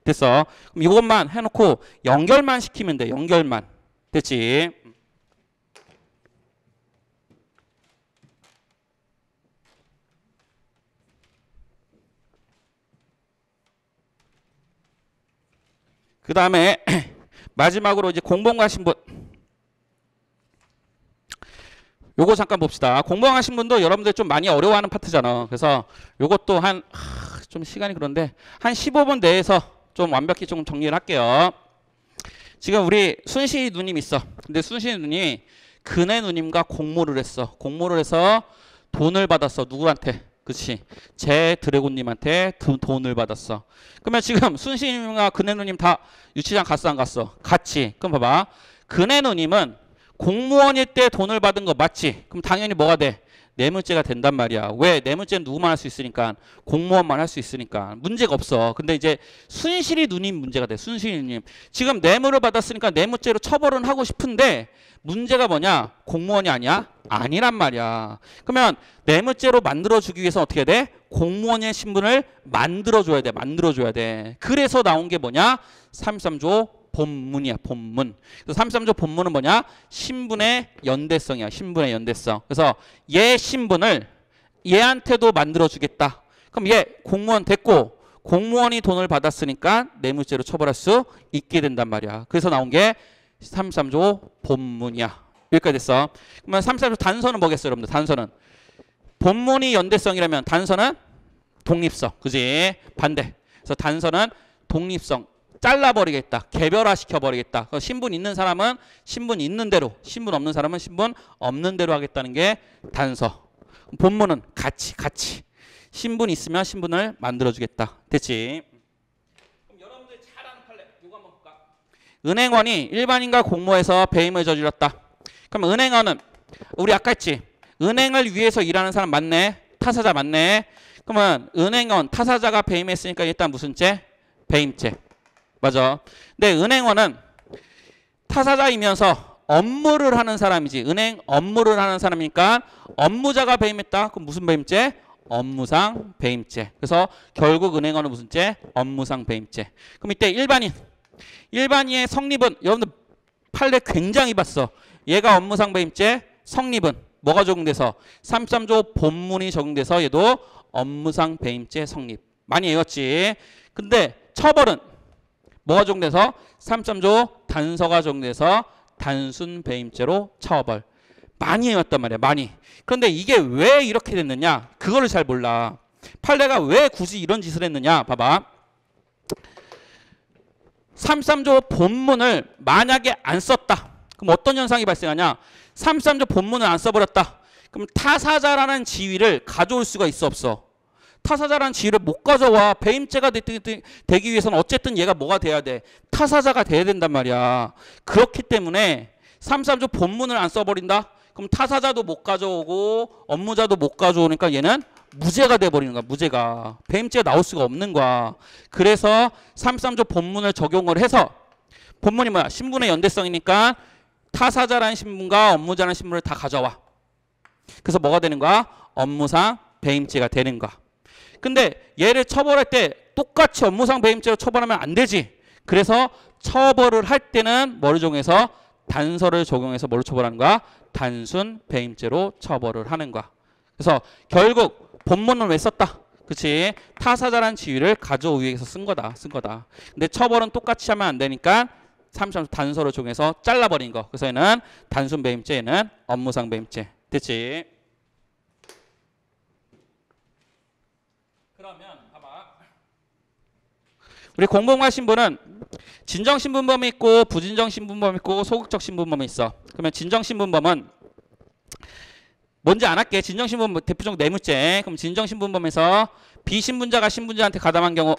됐어. 그럼 이것만 해놓고 연결만 시키면 돼. 연결만. 됐지? 그 다음에 마지막으로 이제 공범하신 분. 요거 잠깐 봅시다. 공범하신 분도 여러분들 좀 많이 어려워하는 파트잖아. 그래서 요것도 좀 시간이 그런데 한 15분 내에서 좀 완벽히 좀 정리를 할게요. 지금 우리 순신이 누님 있어. 근데 순신이 누님이 근혜 누님과 공모를 했어. 공모를 해서 돈을 받았어. 누구한테? 그치. 제 드래곤님한테 돈을 받았어. 그러면 지금 순신님과 근혜 누님 다 유치장 갔어 안 갔어? 갔지. 그럼 봐봐. 근혜 누님은 공무원일 때 돈을 받은 거 맞지? 그럼 당연히 뭐가 돼? 뇌물죄가 된단 말이야. 왜? 뇌물죄는 누구만 할 수 있으니까. 공무원만 할 수 있으니까. 문제가 없어. 근데 이제 순실이 누님 문제가 돼. 순실이 누님. 지금 뇌물을 받았으니까 뇌물죄로 처벌은 하고 싶은데 문제가 뭐냐? 공무원이 아니야? 아니란 말이야. 그러면 뇌물죄로 만들어주기 위해서 어떻게 돼? 공무원의 신분을 만들어줘야 돼. 만들어줘야 돼. 그래서 나온 게 뭐냐? 33조 본문이야. 본문. 그래서 33조 본문은 뭐냐? 신분의 연대성이야. 신분의 연대성. 그래서 얘 신분을 얘한테도 만들어주겠다. 그럼 얘 공무원 됐고 공무원이 돈을 받았으니까 뇌물죄로 처벌할 수 있게 된단 말이야. 그래서 나온 게 33조 본문이야. 여기까지 됐어. 그러면 33조 단서는 뭐겠어요, 여러분들? 단서는 본문이 연대성이라면 단서는 독립성. 그지? 반대. 그래서 단서는 독립성. 잘라버리겠다. 개별화시켜버리겠다. 신분 있는 사람은 신분 있는 대로, 신분 없는 사람은 신분 없는 대로 하겠다는 게 단서. 본문은 같이. 신분 있으면 신분을 만들어주겠다. 됐지? 그럼 여러분들 잘 아는 판례 이거 한번 볼까? 은행원이 일반인과 공모해서 배임을 저질렀다. 그럼 은행원은 우리 아까 했지? 은행을 위해서 일하는 사람 맞네? 타사자 맞네? 그러면 은행원, 타사자가 배임했으니까 일단 무슨 죄? 배임죄. 맞아. 근데 은행원은 타사자이면서 업무를 하는 사람이지. 은행 업무를 하는 사람이니까 업무자가 배임했다. 그럼 무슨 배임죄? 업무상 배임죄. 그래서 결국 은행원은 무슨 죄? 업무상 배임죄. 그럼 이때 일반인의 성립은 여러분들 판례 굉장히 봤어. 얘가 업무상 배임죄, 성립은 뭐가 적용돼서? 33조 본문이 적용돼서 얘도 업무상 배임죄 성립. 많이 외웠지. 근데 처벌은 뭐가 적용돼서? 33조 단서가 적용돼서 단순 배임죄로 처벌. 많이 해왔단 말이야. 많이. 그런데 이게 왜 이렇게 됐느냐? 그거를 잘 몰라. 판례가 왜 굳이 이런 짓을 했느냐? 봐봐. 33조 본문을 만약에 안 썼다. 그럼 어떤 현상이 발생하냐? 33조 본문을 안 써버렸다. 그럼 타사자라는 지위를 가져올 수가 있어 없어? 타사자라는 지위를 못 가져와. 배임죄가 되기 위해서는 어쨌든 얘가 뭐가 돼야 돼? 타사자가 돼야 된단 말이야. 그렇기 때문에 33조 본문을 안 써버린다? 그럼 타사자도 못 가져오고 업무자도 못 가져오니까 얘는 무죄가 돼버리는 거야. 무죄가. 배임죄가 나올 수가 없는 거야. 그래서 33조 본문을 적용을 해서 본문이 뭐야? 신분의 연대성이니까 타사자라는 신분과 업무자라는 신분을 다 가져와. 그래서 뭐가 되는 거야? 업무상 배임죄가 되는 거야. 근데 얘를 처벌할 때 똑같이 업무상 배임죄로 처벌하면 안 되지. 그래서 처벌을 할 때는 뭐를 적용해서? 단서를 적용해서 뭐를 처벌하는 거야? 단순 배임죄로 처벌을 하는 거야. 그래서 결국 본문은 왜 썼다? 그치? 타사자라는 지위를 가져오기 위해서 쓴 거다. 근데 처벌은 똑같이 하면 안 되니까 33조 단서를 적용해서 잘라버린 거. 그래서 얘는 단순 배임죄, 얘는 업무상 배임죄. 됐지? 그러면 봐봐. 우리 공범과 신분은 진정 신분범이 있고 부진정 신분범이 있고 소극적 신분범이 있어. 그러면 진정 신분범은 뭔지 안 할게. 진정 신분범 대표적으로 뇌물죄. 그럼 진정 신분범에서 비신분자가 신분자한테 가담한 경우,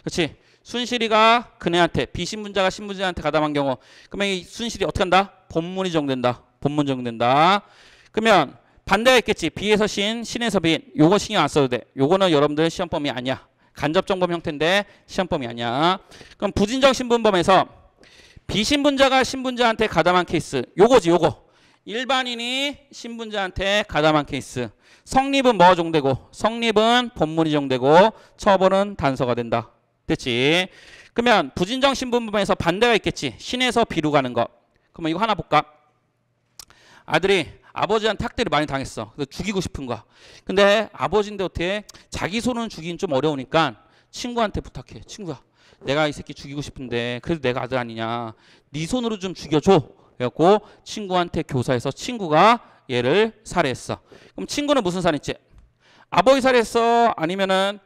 그렇지? 순실이가 그네한테, 비신분자가 신분자한테 가담한 경우, 그러면 이 순실이 어떻게 한다? 본문이 적용된다. 본문 적용된다. 그러면 반대가 있겠지. B에서 신, 신에서 빈. 요거 신경 안 써도 돼. 요거는 여러분들 시험 범위 아니야. 간접정범 형태인데 시험 범위 아니야. 그럼 부진정 신분범에서 비신분자가 신분자한테 가담한 케이스. 요거지 요거. 일반인이 신분자한테 가담한 케이스. 성립은 뭐가 적용되고 성립은 본문이 적용되고 처벌은 단서가 된다. 됐지? 그러면 부진정 신분범에서 반대가 있겠지. 신에서 비로 가는 거. 그러면 이거 하나 볼까? 아들이 아버지한테 학대를 많이 당했어. 그래서 죽이고 싶은 거야. 근데 아버지인데 어떻게 자기 손은 죽이긴 좀 어려우니까 친구한테 부탁해. 친구야, 내가 이 새끼 죽이고 싶은데 그래도 내가 아들 아니냐. 네 손으로 좀 죽여줘. 그래갖고 친구한테 교사해서 친구가 얘를 살해했어. 그럼 친구는 무슨 살인죄? 아버지 살해했어? 아니면은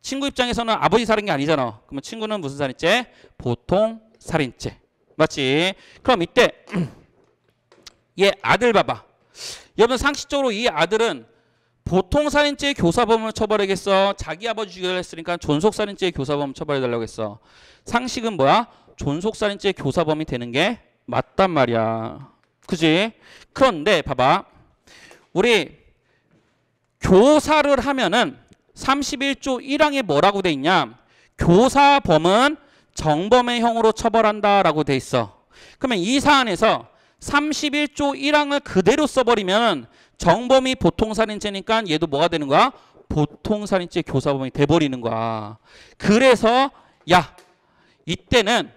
친구 입장에서는 아버지 살인 게 아니잖아. 그러면 친구는 무슨 살인죄? 보통 살인죄. 맞지? 그럼 이때 얘 아들 봐봐. 여러분 상식적으로 이 아들은 보통살인죄의 교사범을 처벌하겠어? 자기 아버지 죽이려 했으니까 존속살인죄의 교사범을 처벌해달라고 했어. 상식은 뭐야? 존속살인죄의 교사범이 되는 게 맞단 말이야. 그지? 그런데 봐봐. 우리 교사를 하면은 31조 1항에 뭐라고 돼 있냐? 교사범은 정범의 형으로 처벌한다라고 돼 있어. 그러면 이 사안에서 31조 1항을 그대로 써버리면 정범이 보통살인죄니까 얘도 뭐가 되는 거야? 보통살인죄 교사범이 돼버리는 거야. 그래서 야, 이때는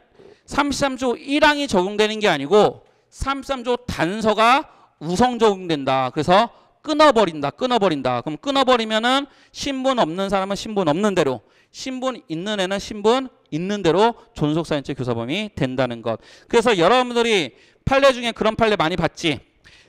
33조 1항이 적용되는 게 아니고 33조 단서가 우성 적용된다. 그래서 끊어버린다. 그럼 끊어버리면은 신분 없는 사람은 신분 없는 대로, 신분 있는 애는 신분 있는 대로 존속살인죄 교사범이 된다는 것. 그래서 여러분들이 판례 중에 그런 판례 많이 봤지.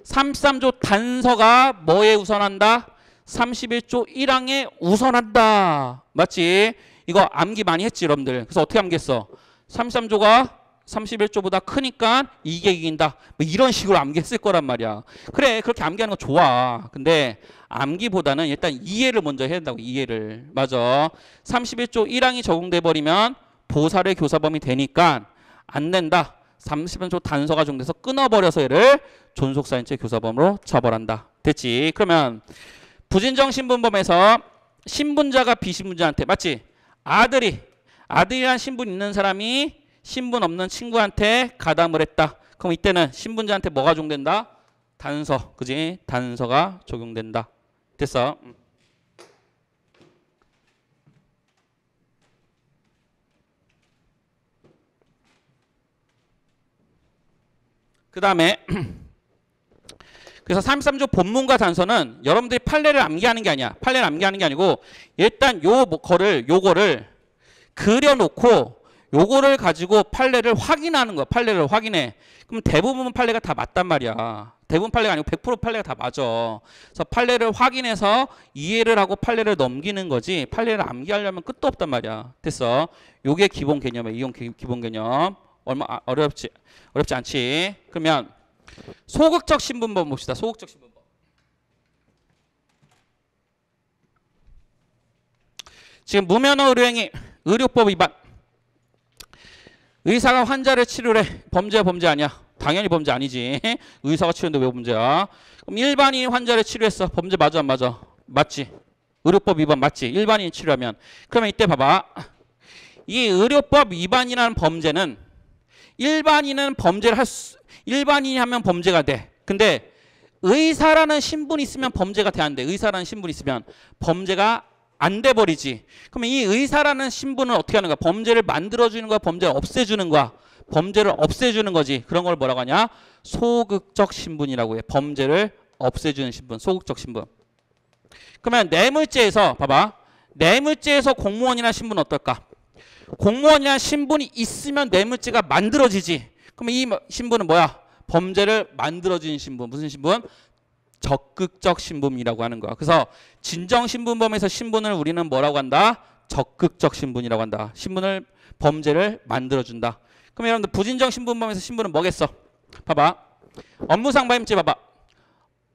33조 단서가 뭐에 우선한다? 31조 1항에 우선한다. 맞지? 이거 암기 많이 했지 여러분들. 그래서 어떻게 암기했어? 33조가 31조보다 크니까 이게 이긴다. 뭐 이런 식으로 암기했을 거란 말이야. 그래, 그렇게 암기하는 거 좋아. 근데 암기보다는 일단 이해를 먼저 해야 된다고. 이해를. 맞아. 31조 1항이 적용돼 버리면 보살의 교사범이 되니까 안 된다. 30조 단서가 적용돼서 끊어버려서 얘를 존속살인죄 교사범으로 처벌한다. 됐지? 그러면 부진정 신분범에서 신분자가 비신분자한테, 맞지? 아들이란 신분 있는 사람이 신분 없는 친구한테 가담을 했다. 그럼 이때는 신분자한테 뭐가 적용된다? 단서. 그지? 단서가 적용된다. 됐어? 그 다음에 그래서 33조 본문과 단서는 여러분들이 판례를 암기하는 게 아니야. 판례를 암기하는 게 아니고 일단 요거를 그려놓고 요거를 가지고 판례를 확인하는 거야. 판례를 확인해. 그럼 대부분 판례가 다 맞단 말이야. 대부분 판례가 아니고 100% 판례가 다 맞아. 그래서 판례를 확인해서 이해를 하고 판례를 넘기는 거지. 판례를 암기하려면 끝도 없단 말이야. 됐어? 요게 기본 개념이야. 이용 기본 개념. 얼마 어렵지 않지. 그러면 소극적 신분법 봅시다. 소극적 신분법. 지금 무면허 의료행위 의료법 위반. 의사가 환자를 치료해. 범죄야 범죄 아니야? 당연히 범죄 아니지. 의사가 치료했는데 왜 범죄야? 그럼 일반인이 환자를 치료했어. 범죄 맞아 안 맞아? 맞지. 의료법 위반 맞지. 일반인이 치료하면. 그러면 이때 봐봐. 이 의료법 위반이라는 범죄는 일반인은 일반인이 하면 범죄가 돼. 근데 의사라는 신분이 있으면 범죄가 돼 안 돼. 의사라는 신분이 있으면 범죄가 안 돼 버리지. 그러면 이 의사라는 신분은 어떻게 하는 거야? 범죄를 만들어주는 거야? 범죄를 없애주는 거야? 범죄를 없애주는 거지. 그런 걸 뭐라고 하냐? 소극적 신분이라고 해. 범죄를 없애주는 신분. 소극적 신분. 그러면 뇌물죄에서 봐봐. 뇌물죄에서 공무원이라는 신분은 어떨까? 공무원이라는 신분이 있으면 뇌물죄가 만들어지지. 그럼 이 신분은 뭐야? 범죄를 만들어주는 신분. 무슨 신분? 적극적 신분이라고 하는 거야. 그래서 진정 신분범에서 신분을 우리는 뭐라고 한다? 적극적 신분이라고 한다. 신분을 범죄를 만들어준다. 그럼 여러분들 부진정 신분범에서 신분은 뭐겠어? 봐봐. 업무상 배임죄 봐봐.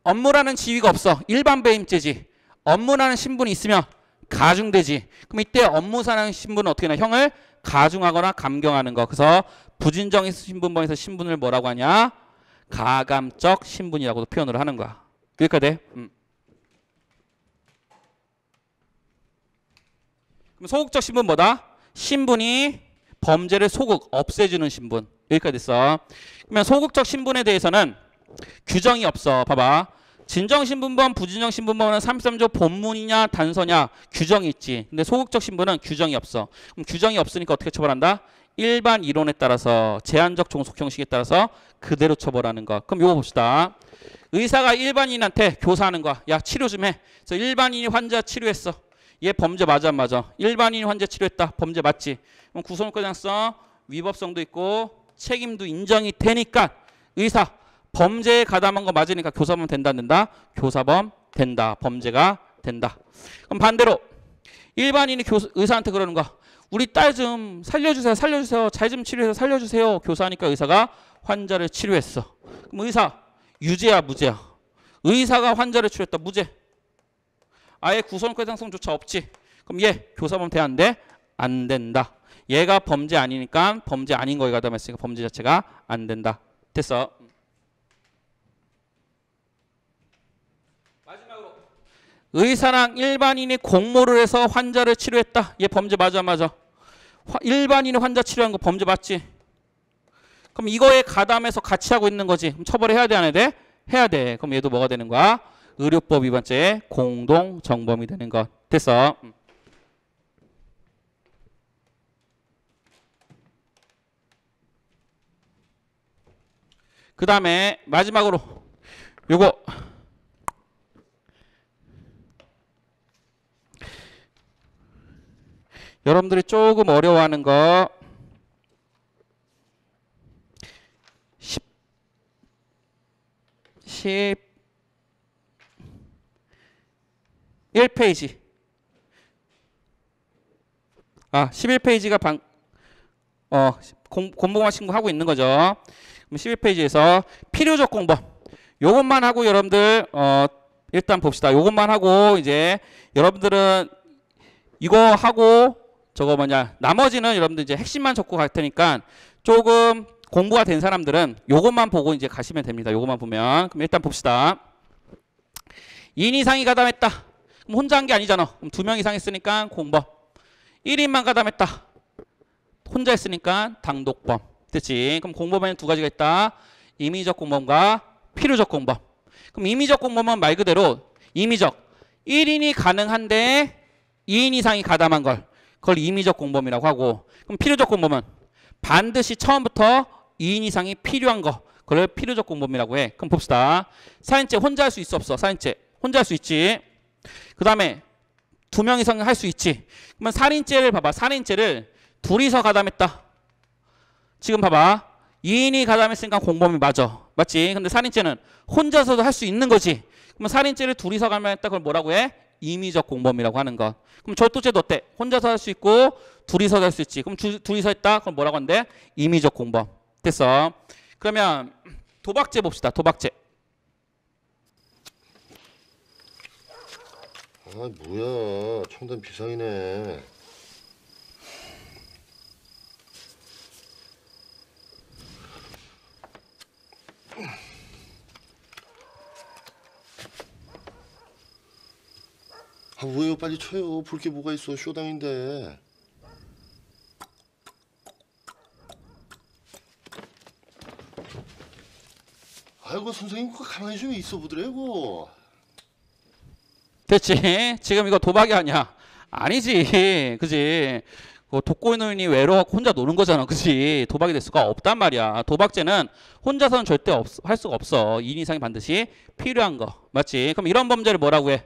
업무라는 지위가 없어. 일반 배임죄지. 업무라는 신분이 있으면 가중되지. 그럼 이때 업무상의 신분은 어떻게 하냐? 형을 가중하거나 감경하는 거. 그래서 부진정 신분범에서 신분을 뭐라고 하냐? 가감적 신분이라고도 표현을 하는 거야. 여기까지 돼? 그럼 소극적 신분 뭐다? 신분이 범죄를 소극, 없애주는 신분. 여기까지 됐어. 그러면 소극적 신분에 대해서는 규정이 없어. 봐봐. 진정신분범, 부진정신분범은 33조 본문이냐 단서냐 규정이 있지. 근데 소극적 신분은 규정이 없어. 그럼 규정이 없으니까 어떻게 처벌한다? 일반 이론에 따라서 제한적 종속 형식에 따라서 그대로 처벌하는 거. 그럼 요거 봅시다. 의사가 일반인한테 교사하는 거야. 야 치료 좀 해. 그래서 일반인이 환자 치료했어. 얘 범죄 맞아 안 맞아? 일반인이 환자 치료했다. 범죄 맞지? 그럼 구속영장 위법성도 있고 책임도 인정이 되니까 의사 범죄에 가담한 거 맞으니까 교사범 된다 안 된다? 교사범 된다. 범죄가 된다. 그럼 반대로 일반인이 의사한테 그러는 거야. 우리 딸 좀 살려주세요. 살려주세요. 잘 좀 치료해서 살려주세요. 교사하니까 의사가 환자를 치료했어. 그럼 의사 유죄야 무죄야? 의사가 환자를 치료했다. 무죄. 아예 구속권 해당성조차 없지. 그럼 얘 교사범 돼 안 돼? 안 된다. 얘가 범죄 아니니까 범죄 아닌 거에 가담했으니까 범죄 자체가 안 된다. 됐어. 마지막으로 의사랑 일반인이 공모를 해서 환자를 치료했다. 얘 범죄 맞아 안 맞아? 일반인이 환자 치료한 거 범죄 맞지? 그럼 이거에 가담해서 같이 하고 있는 거지. 그럼 처벌해야 돼 안 해야 돼? 해야 돼. 그럼 얘도 뭐가 되는 거야? 의료법 위반죄의 공동 정범이 되는 것. 됐어. 그 다음에 마지막으로 요거 여러분들이 조금 어려워하는 거 11페이지 11페이지가 공범화 신고하고 있는 거죠. 그럼 11페이지에서 필요적 공범 요것만 하고 여러분들 일단 봅시다. 요것만 하고 이제 여러분들은 이거 하고 저거 나머지는 여러분들 이제 핵심만 적고 갈 테니까 조금 공부가 된 사람들은 요것만 보고 이제 가시면 됩니다. 요것만 보면. 그럼 일단 봅시다. 2인 이상이 가담했다. 그럼 혼자 한 게 아니잖아. 그럼 2명 이상 했으니까 공범. 1인만 가담했다. 혼자 했으니까 단독범. 됐지? 그럼 공범에는 두 가지가 있다. 임의적 공범과 필요적 공범. 그럼 임의적 공범은 말 그대로 임의적. 1인이 가능한데 2인 이상이 가담한 걸. 그걸 임의적 공범이라고 하고. 그럼 필요적 공범은 반드시 처음부터 2인 이상이 필요한 거. 그걸 필요적 공범이라고 해. 그럼 봅시다. 살인죄 혼자 할 수 있어 없어? 살인죄. 혼자 할 수 있지. 그 다음에 2명 이상 할 수 있지. 그러면 살인죄를 봐봐. 살인죄를 둘이서 가담했다. 지금 봐봐. 2인이 가담했으니까 공범이 맞아. 맞지? 근데 살인죄는 혼자서도 할 수 있는 거지. 그러면 살인죄를 둘이서 가담했다. 그걸 뭐라고 해? 임의적 공범이라고 하는 것. 그럼 절도죄도 어때? 혼자서 할 수 있고 둘이서 할 수 있지. 그럼 둘이서 했다. 그럼 뭐라고 하는데? 임의적 공범. 됐어. 그러면 도박죄 봅시다. 도박죄. 아 뭐야 청단 비상이네. 아 왜요 빨리 쳐요. 볼 게 뭐가 있어. 쇼당인데. 아이고 선생님 그거 가만히 좀 있어 보더라고. 됐지? 지금 이거 도박이 아니야. 아니지. 그지? 독거노인이 외로워서 혼자 노는 거잖아. 그지? 도박이 될 수가 없단 말이야. 도박죄는 혼자서는 절대 할 수가 없어. 2인 이상이 반드시 필요한 거. 맞지? 그럼 이런 범죄를 뭐라고 해?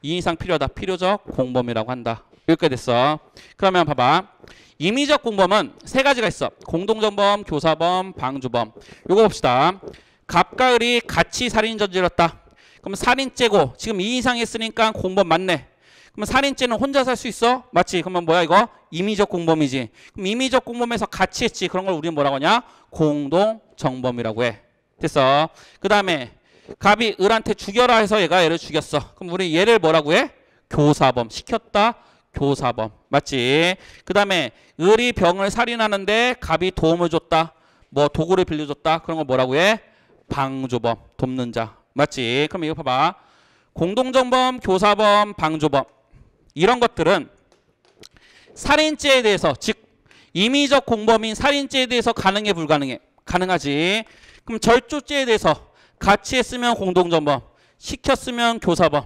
2인 이상 필요하다. 필요적 공범이라고 한다. 여기까지 됐어. 그러면 봐봐. 임의적 공범은 세 가지가 있어. 공동정범, 교사범, 방주범. 요거 봅시다. 갑과 을이 같이 살인 저질렀다. 그럼 살인죄고 지금 2인 이상 했으니까 공범 맞네. 그러면 살인죄는 혼자 살 수 있어? 맞지? 그러면 뭐야 이거? 임의적 공범이지. 그럼 임의적 공범에서 같이 했지. 그런 걸 우리는 뭐라고 하냐? 공동정범이라고 해. 됐어. 그 다음에 갑이 을한테 죽여라 해서 얘가 얘를 죽였어. 그럼 우리 얘를 뭐라고 해? 교사범. 시켰다. 교사범. 맞지? 그 다음에 을이 병을 살인하는데 갑이 도움을 줬다. 뭐 도구를 빌려줬다. 그런 걸 뭐라고 해? 방조범, 돕는 자. 맞지? 그럼 이거 봐봐. 공동정범, 교사범, 방조범. 이런 것들은 살인죄에 대해서, 즉 임의적 공범인 살인죄에 대해서 가능해, 불가능해? 가능하지. 그럼 절조죄에 대해서 같이 했으면 공동정범, 시켰으면 교사범,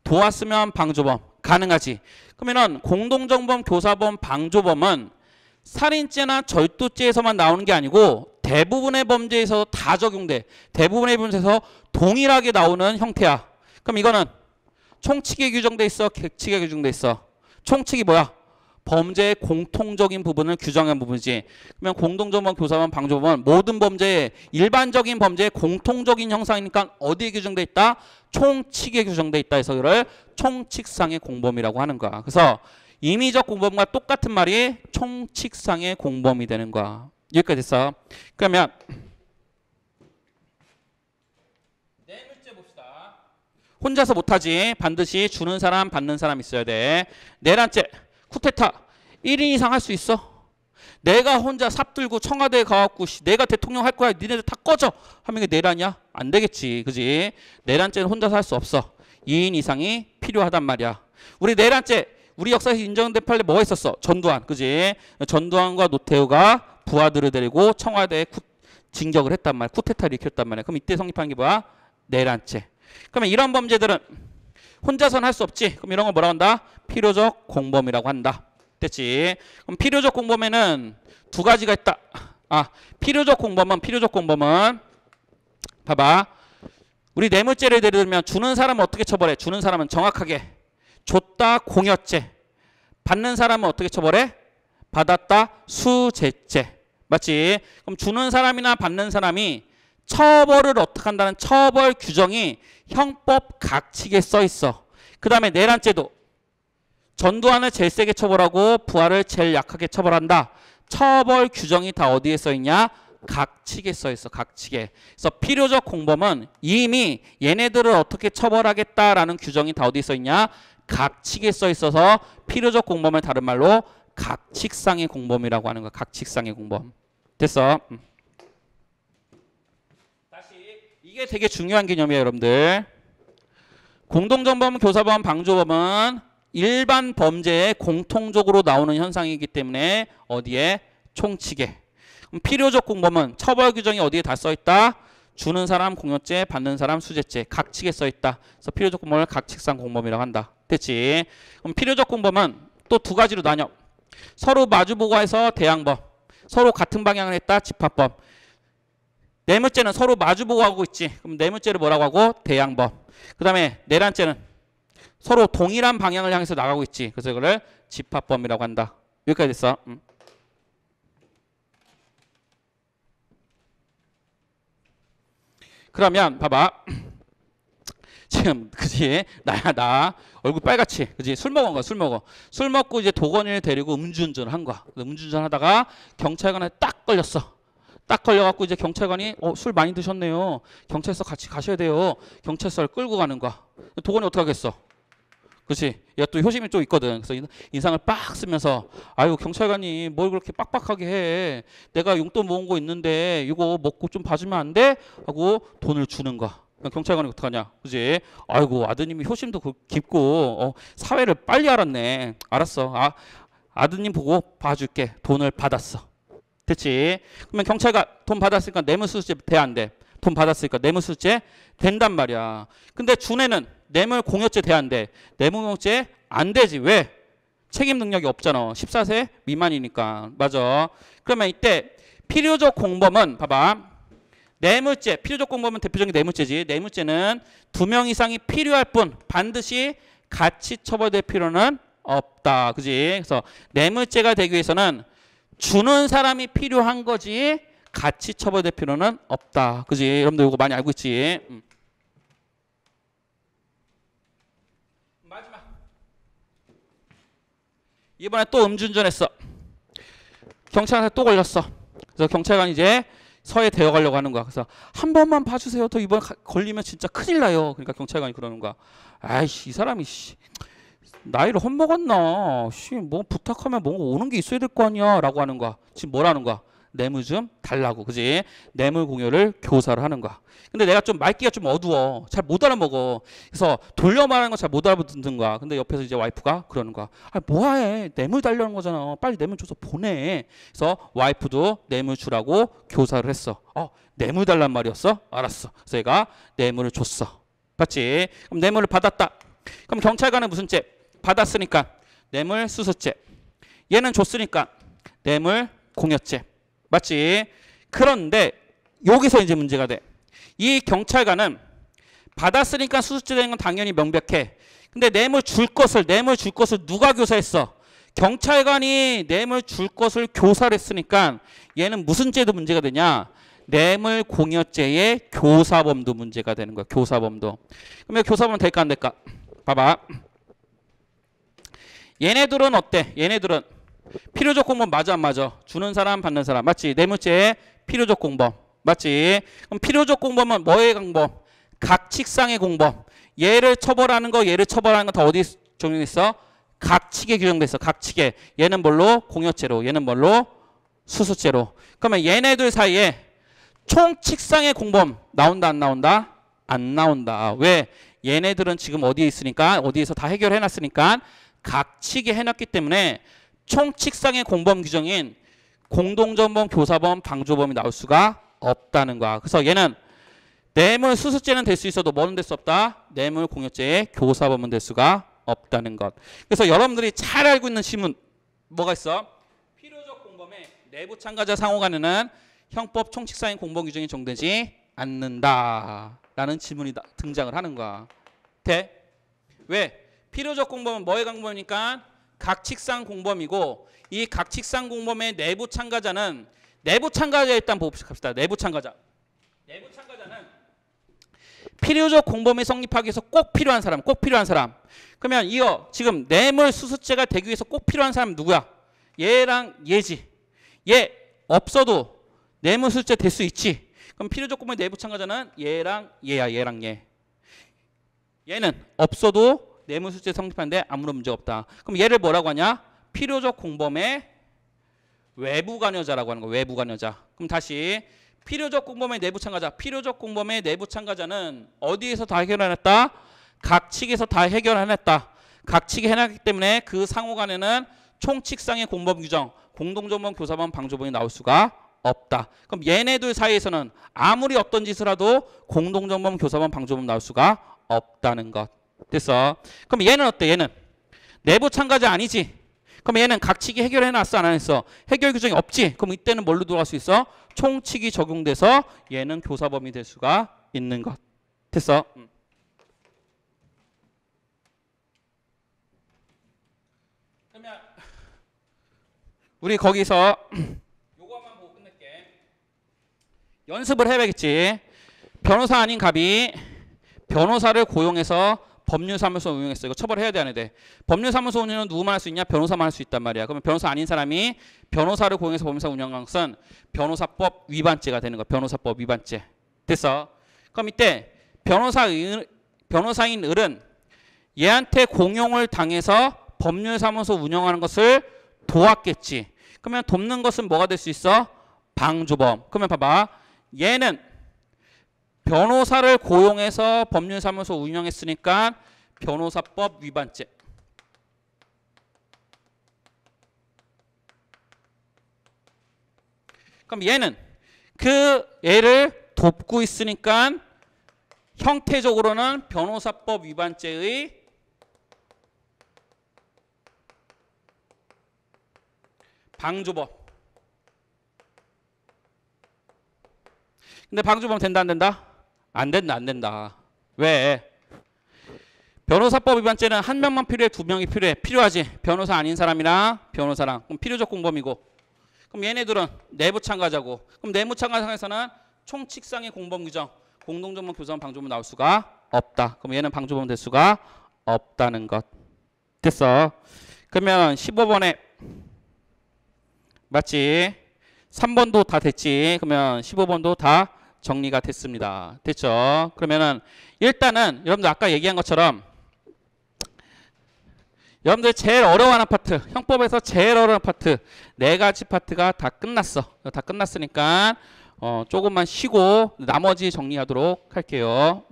도왔으면 방조범. 가능하지. 그러면은 공동정범, 교사범, 방조범은 살인죄나 절도죄에서만 나오는 게 아니고 대부분의 범죄에서 다 적용돼. 대부분의 범죄에서 동일하게 나오는 형태야. 그럼 이거는 총칙에 규정돼 있어, 객칙에 규정돼 있어? 총칙이 뭐야? 범죄의 공통적인 부분을 규정한 부분이지. 그러면 공동정범, 교사범, 방조범은 모든 범죄의 일반적인 범죄의 공통적인 형상이니까 어디에 규정돼 있다? 총칙에 규정돼 있다 해서 이를 총칙상의 공범이라고 하는 거야. 그래서 임의적 공범과 똑같은 말이 총칙상의 공범이 되는 거야. 여기까지 됐어. 그러면 뇌물죄 봅시다. 혼자서 못하지. 반드시 주는 사람, 받는 사람 있어야 돼. 내란죄, 쿠데타 1인 이상 할 수 있어? 내가 혼자 삽 들고 청와대에 가갖고 내가 대통령 할 거야, 니네들 다 꺼져 하면 이게 내란이야? 안 되겠지, 그지? 내란죄는 혼자서 할 수 없어. 2인 이상이 필요하단 말이야. 우리 내란죄, 우리 역사에서 인정된 판례 뭐가 있었어? 전두환, 그지? 전두환과 노태우가 부하들을 데리고 청와대에 진격을 했단 말이야. 쿠데타를 일으켰단 말이야. 그럼 이때 성립한 게 뭐야? 내란죄. 그러면 이런 범죄들은 혼자서는 할 수 없지. 그럼 이런 거 뭐라고 한다? 필요적 공범이라고 한다. 됐지? 그럼 필요적 공범에는 두 가지가 있다. 필요적 공범은 봐봐. 우리 뇌물죄를 예를 들면 주는 사람은 어떻게 처벌해? 주는 사람은 정확하게 줬다, 공여죄. 받는 사람은 어떻게 처벌해? 받았다, 수재죄. 맞지? 그럼 주는 사람이나 받는 사람이 처벌을 어떻게 한다는 처벌 규정이 형법 각칙에 써 있어. 그 다음에 내란죄도 전두환을 제일 세게 처벌하고 부하를 제일 약하게 처벌한다. 처벌 규정이 다 어디에 써 있냐? 각칙에 써 있어. 각칙에. 그래서 필요적 공범은 이미 얘네들을 어떻게 처벌하겠다라는 규정이 다 어디에 써 있냐? 각칙에 써 있어서 필요적 공범을 다른 말로 각칙상의 공범이라고 하는 거야. 각칙상의 공범. 됐어? 다시 이게 되게 중요한 개념이에요, 여러분들. 공동정범, 교사범, 방조범은 일반 범죄에 공통적으로 나오는 현상이기 때문에 어디에? 총칙에. 그럼 필요적 공범은 처벌 규정이 어디에 다 써 있다? 주는 사람 공여죄, 받는 사람 수재죄, 각칙에 써 있다. 그래서 필요적 공범을 각칙상 공범이라고 한다. 됐지? 그럼 필요적 공범은 또 두 가지로 나뉘어. 서로 마주보고 해서 대항범, 서로 같은 방향을 했다, 집합범. 뇌물죄는 서로 마주보고 하고 있지. 그럼 뇌물죄를 뭐라고 하고? 대항범. 그 다음에 내란죄는 서로 동일한 방향을 향해서 나가고 있지. 그래서 이거를 집합범이라고 한다. 여기까지 됐어. 그러면 봐봐. 지금 그지? 나 얼굴 빨갛지? 그지? 술 먹은 거야. 술 먹고 이제 도건이를 데리고 음주운전을 한 거야. 음주운전 하다가 경찰관에 딱 걸렸어. 딱 걸려갖고 이제 경찰관이 술 많이 드셨네요. 경찰서 같이 가셔야 돼요. 경찰서를 끌고 가는 거야. 도건이 어떻게 하겠어? 그렇지? 얘가 또 효심이 좀 있거든. 그래서 인상을 빡 쓰면서 아유 경찰관이 뭘 그렇게 빡빡하게 해. 내가 용돈 모은 거 있는데 이거 먹고 좀 봐주면 안 돼? 하고 돈을 주는 거야. 경찰관이 어떡하냐? 그지? 아이고 아드님이 효심도 깊고 사회를 빨리 알았네. 알았어. 아드님 보고 봐줄게. 돈을 받았어. 됐지? 그러면 경찰관 돈 받았으니까 뇌물수수죄 돼 안 돼? 돈 받았으니까 뇌물수수죄 된단 말이야. 근데 준애는 뇌물 공여죄 돼 안 돼? 뇌물 공여죄 안 되지. 왜? 책임 능력이 없잖아. 14세 미만이니까. 맞아. 그러면 이때 필요적 공범은 봐봐. 뇌물죄, 필요적 공범은 대표적인 뇌물죄지. 뇌물죄는 2명 이상이 필요할 뿐 반드시 같이 처벌될 필요는 없다. 그지? 그래서 뇌물죄가 되기 위해서는 주는 사람이 필요한 거지 같이 처벌될 필요는 없다. 그지? 여러분들 이거 많이 알고 있지? 마지막. 이번에 또 음주운전했어. 경찰한테 또 걸렸어. 그래서 경찰관이 이제 서해 데려가려고 하는 거야. 그래서 한 번만 봐주세요. 더 이번에 걸리면 진짜 큰일 나요. 그러니까 경찰관이 그러는 거야. 아이씨 이 사람이 나이를 헛먹었나. 뭐 부탁하면 뭔가 오는 게 있어야 될 거 아니야. 라고 하는 거야. 지금 뭐라는 거야? 뇌물 좀 달라고. 그지? 뇌물 공여를 교사를 하는 거야. 근데 내가 좀 말귀가 좀 어두워. 잘 못 알아먹어. 그래서 돌려 말하는 거 잘 못 알아듣는 거야. 근데 옆에서 이제 와이프가 그러는 거야. 아, 뭐해? 뇌물 달라는 거잖아. 빨리 뇌물 줘서 보내. 그래서 와이프도 뇌물 주라고 교사를 했어. 뇌물 달란 말이었어? 알았어. 그래서 얘가 뇌물을 줬어. 봤지? 그럼 뇌물을 받았다. 그럼 경찰관은 무슨 죄? 받았으니까 뇌물 수수죄. 얘는 줬으니까 뇌물 공여죄. 맞지? 그런데 여기서 이제 문제가 돼. 이 경찰관은 받았으니까 수수죄 되는 건 당연히 명백해. 근데 뇌물 줄 것을 누가 교사했어? 경찰관이 뇌물 줄 것을 교사를 했으니까 얘는 무슨 죄도 문제가 되냐? 뇌물 공여죄의 교사범도 문제가 되는 거야. 교사범도. 그러면 교사범 될까 안 될까? 봐봐. 얘네들은 어때? 얘네들은 필요적 공범 맞아 안 맞아? 주는 사람 받는 사람 맞지? 뇌물죄의 필요적 공범 맞지? 그럼 필요적 공범은 뭐의 공범? 각칙상의 공범. 얘를 처벌하는 거 다 어디 적용됐어? 각칙에 규정됐어. 각칙에. 얘는 뭘로? 공여죄로. 얘는 뭘로? 수수죄로. 그러면 얘네들 사이에 총칙상의 공범 나온다 안 나온다? 안 나온다. 왜? 얘네들은 지금 어디에 있으니까 어디에서 다 해결해 놨으니까 각칙에 해놨기 때문에 총칙상의 공범 규정인 공동전범, 교사범, 방조범이 나올 수가 없다는 거야. 그래서 얘는 뇌물 수수죄는 될 수 있어도 뭐는 될 수 없다? 뇌물 공여죄의 교사범은 될 수가 없다는 것. 그래서 여러분들이 잘 알고 있는 지문 뭐가 있어? 필요적 공범의 내부 참가자 상호간에는 형법 총칙상의 공범 규정이 적용되지 않는다라는 지문이 등장을 하는 거야. 돼? 왜? 필요적 공범은 뭐의 공범이니까 각칙상 공범이고 이 각칙상 공범의 내부 참가자는 내부 참가자 일단 봅시다. 내부 참가자는 필요적 공범이 성립하기 위해서 꼭 필요한 사람. 그러면 이거 지금 뇌물 수수죄가 되기 위해서 꼭 필요한 사람 누구야? 얘랑 얘지. 얘 없어도 뇌물 수수죄 될 수 있지. 그럼 필요적 공범의 내부 참가자는 얘랑 얘야. 얘랑 얘. 얘는 없어도 뇌물 수수죄 성립하는데 아무런 문제 없다. 그럼 얘를 뭐라고 하냐? 필요적 공범의 외부 관여자라고 하는 거. 외부 관여자. 그럼 다시 필요적 공범의 내부 참가자. 필요적 공범의 내부 참가자는 어디에서 다 해결해냈다? 각칙에서 다 해결해냈다. 각칙이 해놨기 때문에 그 상호간에는 총칙상의 공범 규정, 공동전범, 교사범, 방조범이 나올 수가 없다. 그럼 얘네들 사이에서는 아무리 어떤 짓을 해도 공동전범, 교사범, 방조범 나올 수가 없다는 것. 됐어. 그럼 얘는 어때? 얘는 내부 참가자 아니지. 그럼 얘는 각칙이 해결해놨어 안 했어? 해결 규정이 없지. 그럼 이때는 뭘로 돌아갈 수 있어? 총칙이 적용돼서 얘는 교사범이 될 수가 있는 것. 됐어. 그러면 우리 거기서 요거만 보고 끝낼게. 연습을 해야겠지. 변호사 아닌 갑이 변호사를 고용해서 법률사무소 운영했어. 이거 처벌해야 돼 안 해야 돼? 법률사무소 운영은 누구만 할 수 있냐? 변호사만 할 수 있단 말이야. 그러면 변호사 아닌 사람이 변호사를 고용해서 법률사 운영한 것은 변호사법 위반죄가 되는 거야. 변호사법 위반죄. 됐어? 그럼 이때 변호사인 을은 얘한테 공용을 당해서 법률사무소 운영하는 것을 도왔겠지. 그러면 돕는 것은 뭐가 될 수 있어? 방조범. 그러면 봐봐. 얘는 변호사를 고용해서 법률사무소 운영했으니까 변호사법 위반죄. 그럼 얘는 그 애를 돕고 있으니까 형태적으로는 변호사법 위반죄의 방조범. 근데 방조범 된다 안 된다? 안 된다. 왜? 변호사법 위반죄는 한 명만 필요해, 두 명이 필요해. 필요하지. 변호사 아닌 사람이랑 변호사랑. 그럼 필요적 공범이고. 그럼 얘네들은 내부 참가자고. 그럼 내부 참가자에서는 총칙상의 공범 규정, 공동전범, 교사범, 방조범 나올 수가 없다. 그럼 얘는 방조범 될 수가 없다는 것. 됐어. 그러면 15번에 맞지? 3번도 다 됐지. 그러면 15번도 다 정리가 됐습니다. 됐죠? 그러면은 일단은 여러분들 아까 얘기한 것처럼 여러분들 제일 어려워하는 파트, 형법에서 제일 어려운 파트 4가지 파트가 다 끝났어. 다 끝났으니까 조금만 쉬고 나머지 정리하도록 할게요.